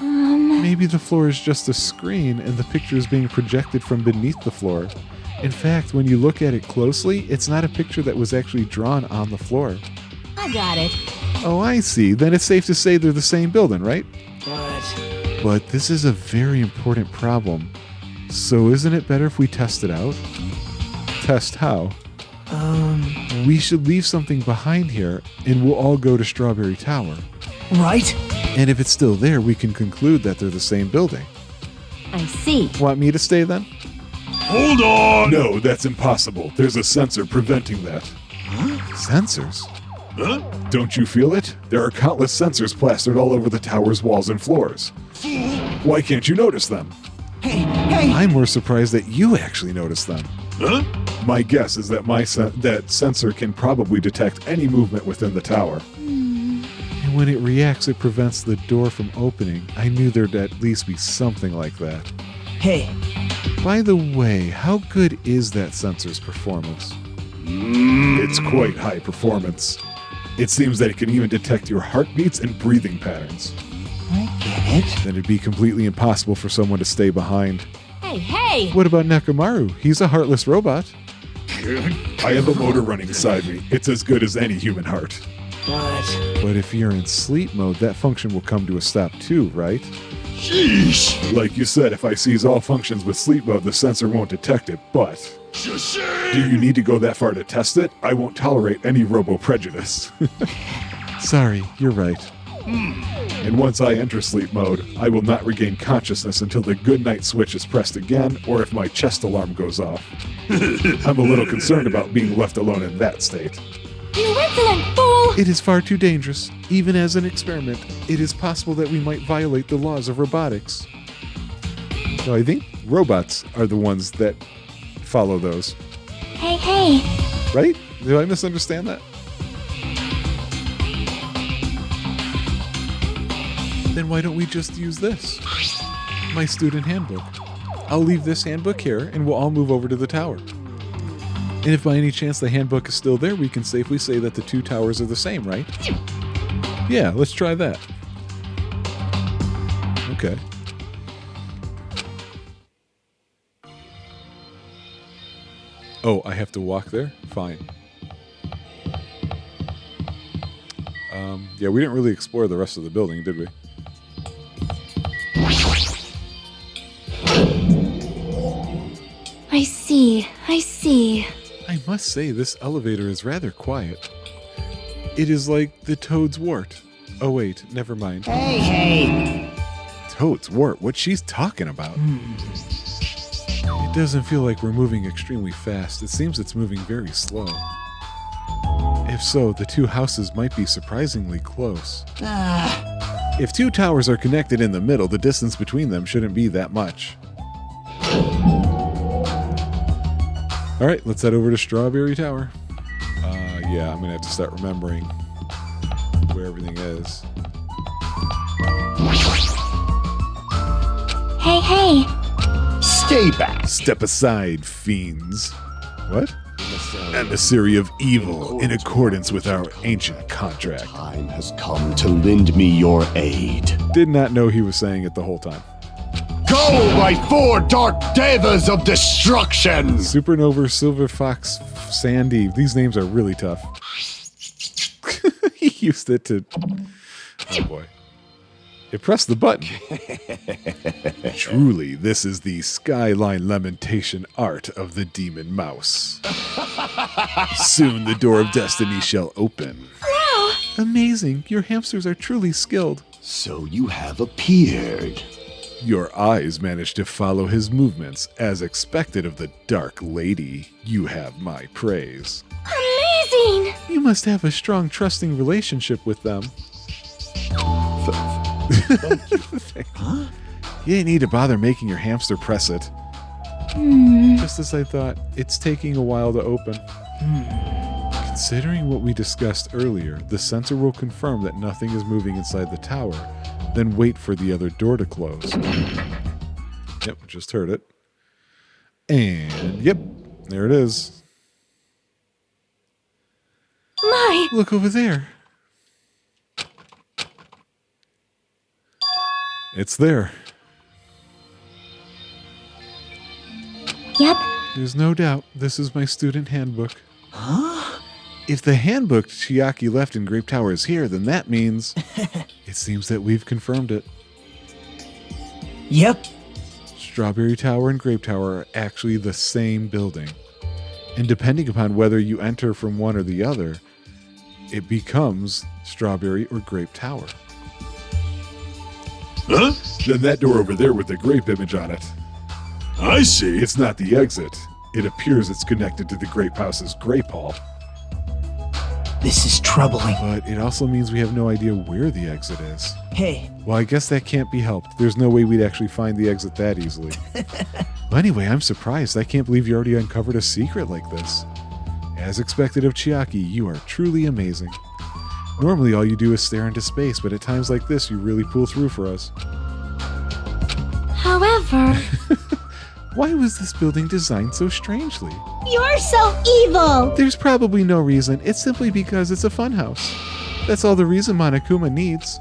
Maybe the floor is just a screen and the picture is being projected from beneath the floor. In fact, when you look at it closely, it's not a picture that was actually drawn on the floor. I got it. Oh, I see. Then it's safe to say they're the same building, right? But But this is a very important problem. So isn't it better if we test it out? Test how? We should leave something behind here and we'll all go to Strawberry Tower. right? And if it's still there, we can conclude that they're the same building. I see. Want me to stay then? Hold on! No, that's impossible. There's a sensor preventing that. Sensors? Huh? Don't you feel it? There are countless sensors plastered all over the tower's walls and floors. Why can't you notice them? Hey, hey! I'm more surprised that you actually noticed them. Huh? My guess is that that sensor can probably detect any movement within the tower. And when it reacts, it prevents the door from opening. I knew there'd at least be something like that. Hey, By the way, how good is that sensor's performance? It's quite high performance. It seems that it can even detect your heartbeats and breathing patterns. I get it. Then it'd be completely impossible for someone to stay behind. Hey! What about Nekamaru? He's a heartless robot. I have a motor running inside me. It's as good as any human heart. But if you're in sleep mode, that function will come to a stop too, right? Sheesh! Like you said, if I seize all functions with sleep mode, the sensor won't detect it, but... Do you need to go that far to test it? I won't tolerate any robo-prejudice. Sorry, you're right. And once I enter sleep mode, I will not regain consciousness until the good night switch is pressed again, or if my chest alarm goes off. I'm a little concerned about being left alone in that state. You insolent fool! It is far too dangerous. Even as an experiment, it is possible that we might violate the laws of robotics. No, I think robots are the ones that follow those. Hey. Right? Did I misunderstand that? Then why don't we just use this? My student handbook. I'll leave this handbook here and we'll all move over to the tower. And if by any chance the handbook is still there, we can safely say that the two towers are the same, right? Yeah, let's try that. Okay. Oh, I have to walk there? Fine. Yeah, we didn't really explore the rest of the building, did we? I see. I must say, this elevator is rather quiet. It is like the Toad's Wart. Oh wait, never mind. Hey. Toad's Wart? What she's talking about? It doesn't feel like we're moving extremely fast. It seems it's moving very slow. If so, the two houses might be surprisingly close. If two towers are connected in the middle, the distance between them shouldn't be that much. Alright, let's head over to Strawberry Tower. Yeah, I'm gonna have to start remembering where everything is. Hey. Stay back. Step aside, fiends. What? Emissary of evil, in accordance with our ancient contract. Time has come to lend me your aid. Did not know he was saying it the whole time. Go, my four dark devas of destruction! Supernova, Silver Fox, Sandy. These names are really tough. He used it to... Oh boy. It pressed the button. Truly, this is the skyline lamentation art of the demon mouse. Soon the door of destiny shall open. Wow! Amazing. Your hamsters are truly skilled. So you have appeared. Your eyes managed to follow his movements. As expected of the Dark Lady, you have my praise. Amazing! You must have a strong, trusting relationship with them. Huh? You didn't need to bother making your hamster press it. Just as I thought, it's taking a while to open. Considering what we discussed earlier, the sensor will confirm that nothing is moving inside the tower, then wait for the other door to close. Yep, just heard it. And, yep, there it is. My! Look over there. It's there. Yep. There's no doubt this is my student handbook. Huh? If the handbook Chiaki left in Grape Tower is here, then that means... It seems that we've confirmed it. Yep. Strawberry Tower and Grape Tower are actually the same building. And depending upon whether you enter from one or the other, it becomes Strawberry or Grape Tower. Huh? Then that door over there with the grape image on it. I see. It's not the exit. It appears it's connected to the grape house's grape hall. This is troubling. But it also means we have no idea where the exit is. Hey, Well, I guess that can't be helped. There's no way we'd actually find the exit that easily. Well, anyway, I'm surprised. I can't believe you already uncovered a secret like this. As expected of Chiaki, you are truly amazing. Normally all you do is stare into space, but at times like this, you really pull through for us. However, Why was this building designed so strangely? You're so evil! There's probably no reason. It's simply because it's a funhouse. That's all the reason Monokuma needs.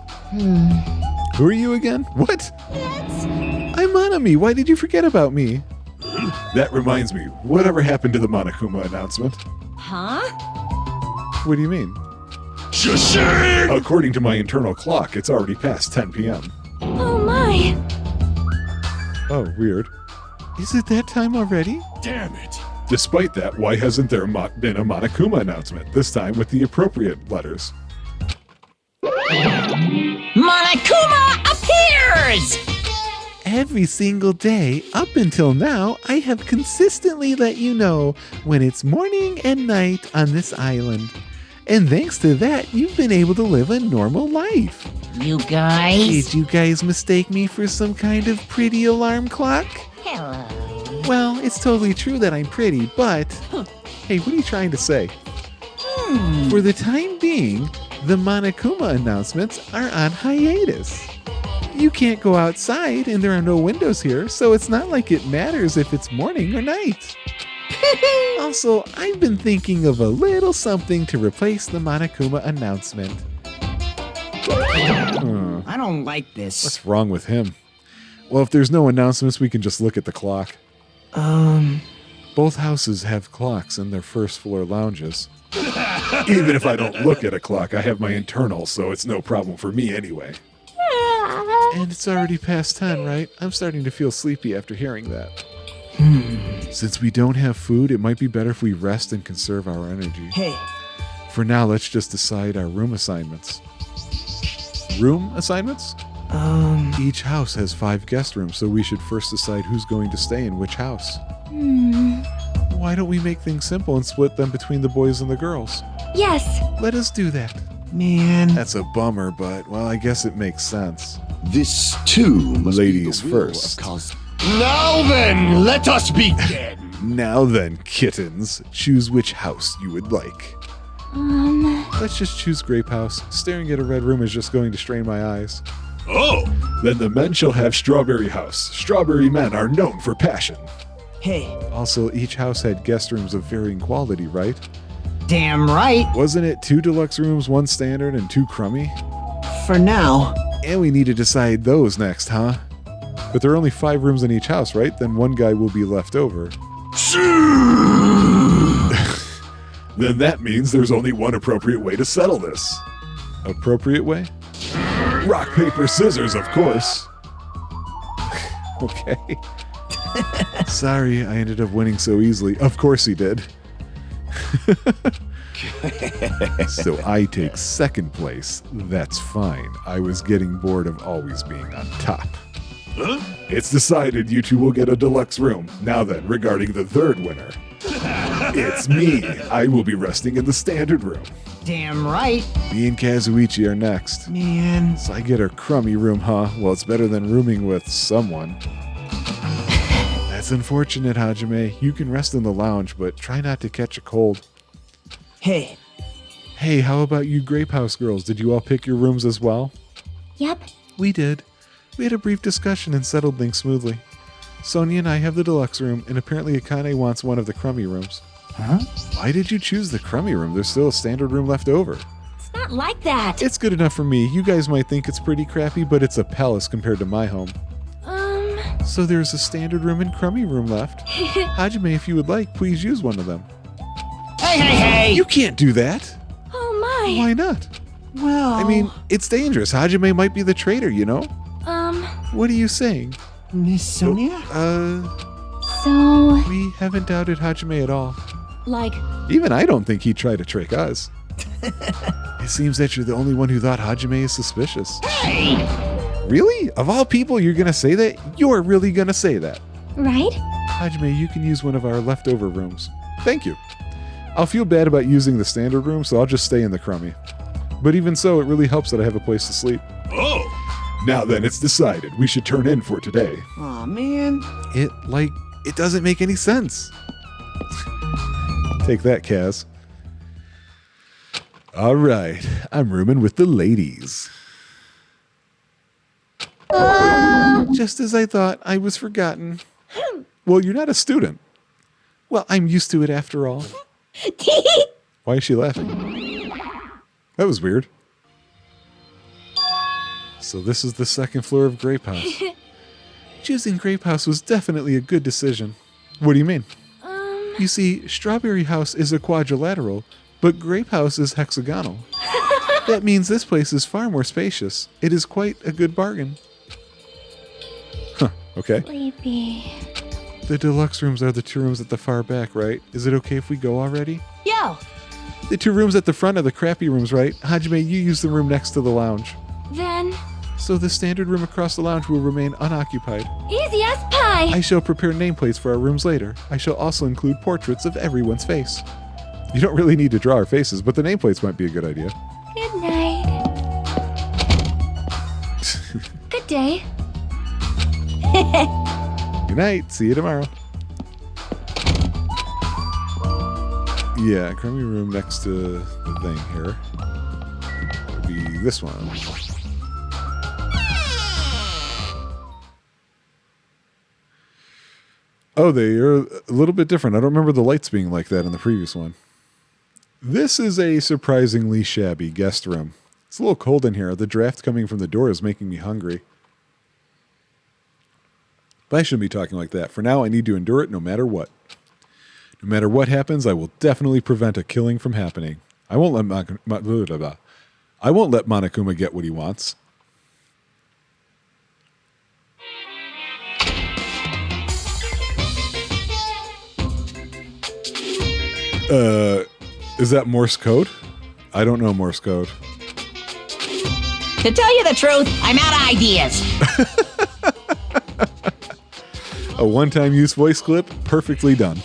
Who are you again? What? I'm Monami. Why did you forget about me? That reminds me, whatever happened to the Monokuma announcement? Huh? What do you mean? According to my internal clock, it's already past 10 p.m. Oh my! Oh, weird. Is it that time already? Damn it! Despite that, why hasn't there been a Monokuma announcement, this time with the appropriate letters? Monokuma appears! Every single day, up until now, I have consistently let you know when it's morning and night on this island. And thanks to that, you've been able to live a normal life. You guys? Did you guys mistake me for some kind of pretty alarm clock? Hello. Well, it's totally true that I'm pretty, but... Hey, what are you trying to say? For the time being, the Monokuma announcements are on hiatus. You can't go outside and there are no windows here, so it's not like it matters if it's morning or night. Also, I've been thinking of a little something to replace the Monokuma announcement. I don't like this. What's wrong with him? Well, if there's no announcements, we can just look at the clock. Both houses have clocks in their first floor lounges. Even if I don't look at a clock, I have my internal, so it's no problem for me anyway. And it's already past 10, right? I'm starting to feel sleepy after hearing that. Since we don't have food, it might be better if we rest and conserve our energy. Hey, For now, let's just decide our room assignments. Room assignments? Each house has 5 guest rooms, so we should first decide who's going to stay in which house. Why don't we make things simple and split them between the boys and the girls? Yes! Let us do that. man. That's a bummer, but, well, I guess it makes sense. This too must Ladies be the will first. of Cos- Now then, let us begin. Now then, kittens, choose which house you would like. Let's just choose Grape House. Staring at a red room is just going to strain my eyes. Oh! Then the men shall have Strawberry House. Strawberry men are known for passion. Hey, Also, each house had guest rooms of varying quality, right? damn right. Wasn't it 2 deluxe rooms, 1 standard, and 2 crummy? For now. And we need to decide those next, huh? But there are only 5 rooms in each house, right? Then one guy will be left over. Then that means there's only one appropriate way to settle this. Appropriate way? Rock, paper, scissors, of course. Okay. Sorry, I ended up winning so easily. Of course he did. So I take second place. That's fine. I was getting bored of always being on top. Huh? It's decided you two will get a deluxe room. Now then, regarding the third winner. It's me. I will be resting in the standard room. Damn right. Me and Kazuichi are next. Man. So I get a crummy room, huh? Well, it's better than rooming with someone. That's unfortunate, Hajime. You can rest in the lounge, but try not to catch a cold. Hey, Hey, how about you Grape House girls? Did you all pick your rooms as well? Yep. We did. We had a brief discussion and settled things smoothly. Sonia and I have the deluxe room, and apparently Akane wants one of the crummy rooms. Huh? Why did you choose the crummy room? There's still a standard room left over. It's not like that. It's good enough for me. You guys might think it's pretty crappy, but it's a palace compared to my home. So there's a standard room and crummy room left. Hajime, if you would like, please use one of them. hey! You can't do that. Oh my. Why not? Well, I mean, it's dangerous. Hajime might be the traitor, you know? What are you saying? Miss Sonia? So, We haven't doubted Hajime at all. like, Even I don't think he'd try to trick us. It seems that you're the only one who thought Hajime is suspicious. Really? Of all people, you're gonna say that? You're really gonna say that? right? Hajime, you can use one of our leftover rooms. Thank you. I'll feel bad about using the standard room, so I'll just stay in the crummy. But even so, it really helps that I have a place to sleep. Oh! Now then, it's decided. We should turn in for today. Aw, man. It doesn't make any sense. Take that, Kaz. All right, I'm rooming with the ladies. Just as I thought, I was forgotten. Well, you're not a student. Well, I'm used to it after all. Why is she laughing? That was weird. So this is the second floor of Grape House. Choosing Grape House was definitely a good decision. What do you mean? You see, Strawberry House is a quadrilateral, but Grape House is hexagonal. That means this place is far more spacious. It is quite a good bargain. Huh, okay. Sleepy. The deluxe rooms are the 2 rooms at the far back, right? Is it okay if we go already? Yo, The 2 rooms at the front are the crappy rooms, right? Hajime, you use the room next to the lounge. Then, So the standard room across the lounge will remain unoccupied. easy as pie. I shall prepare nameplates for our rooms later. I shall also include portraits of everyone's face. You don't really need to draw our faces, but the nameplates might be a good idea. Good night. Good day. Good night. See you tomorrow. Yeah, crummy room next to the thing here. Would be this one. Oh, they are a little bit different. I don't remember the lights being like that in the previous one. This is a surprisingly shabby guest room. It's a little cold in here. The draft coming from the door is making me hungry. But I shouldn't be talking like that. For now, I need to endure it no matter what. No matter what happens, I will definitely prevent a killing from happening. I won't let Monokuma get what he wants. Is that Morse code? I don't know Morse code. to tell you the truth, I'm out of ideas. A one-time use voice clip, perfectly done.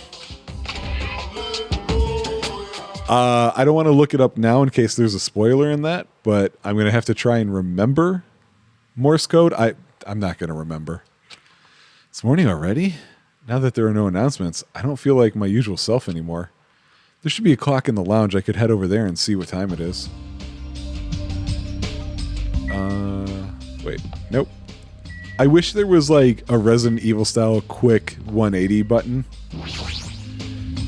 I don't want to look it up now in case there's a spoiler in that, but I'm going to have to try and remember Morse code. I'm not going to remember. It's morning already? Now that there are no announcements, I don't feel like my usual self anymore. There should be a clock in the lounge. I could head over there and see what time it is. Wait, nope. I wish there was like a Resident Evil style quick 180 button.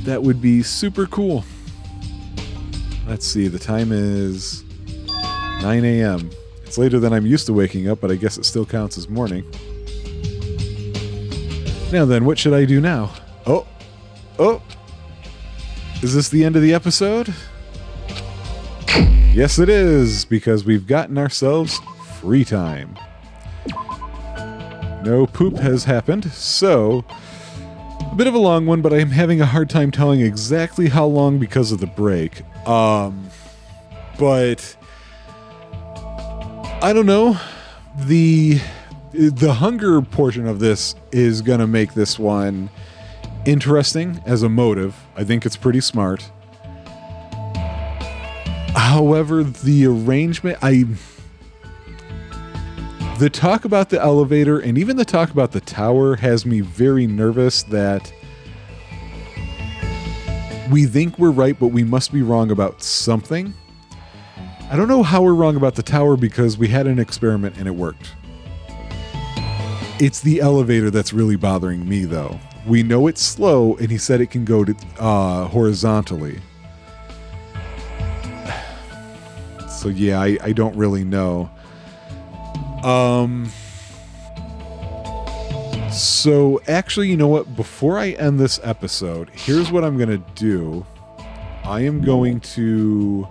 That would be super cool. Let's see, the time is 9 a.m. It's later than I'm used to waking up, but I guess it still counts as morning. Now then, what should I do now? Oh! Is this the end of the episode? Yes, it is, because we've gotten ourselves free time. No poop has happened, so a bit of a long one, but I'm having a hard time telling exactly how long because of the break. But I don't know. The hunger portion of this is going to make this one interesting as a motive. I think it's pretty smart. However, the arrangement, the talk about the elevator and even the talk about the tower has me very nervous that we think we're right, but we must be wrong about something. I don't know how we're wrong about the tower because we had an experiment and it worked. It's the elevator that's really bothering me, though. We know it's slow, and he said it can go to horizontally. So yeah, I don't really know. So actually, you know what? Before I end this episode, here's what I'm going to do. I am going to...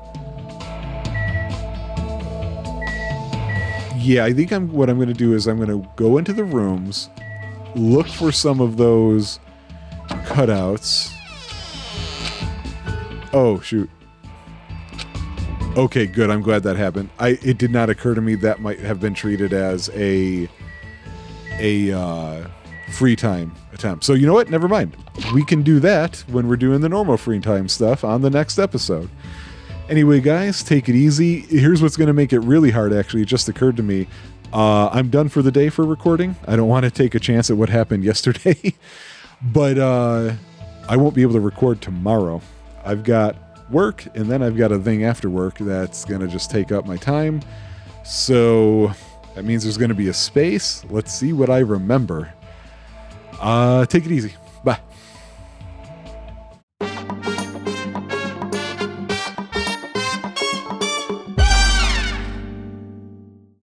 Yeah, I think what I'm going to do is I'm going to go into the rooms, look for some of those cutouts. Oh, shoot. Okay, good. I'm glad that happened. It did not occur to me that might have been treated as a free time attempt. So you know what? Never mind. We can do that when we're doing the normal free time stuff on the next episode. Anyway, guys, take it easy. Here's what's going to make it really hard, actually. It just occurred to me. I'm done for the day for recording. I don't want to take a chance at what happened yesterday. But I won't be able to record tomorrow. I've got work, and then I've got a thing after work that's going to just take up my time. So that means there's going to be a space. Let's see what I remember. Take it easy.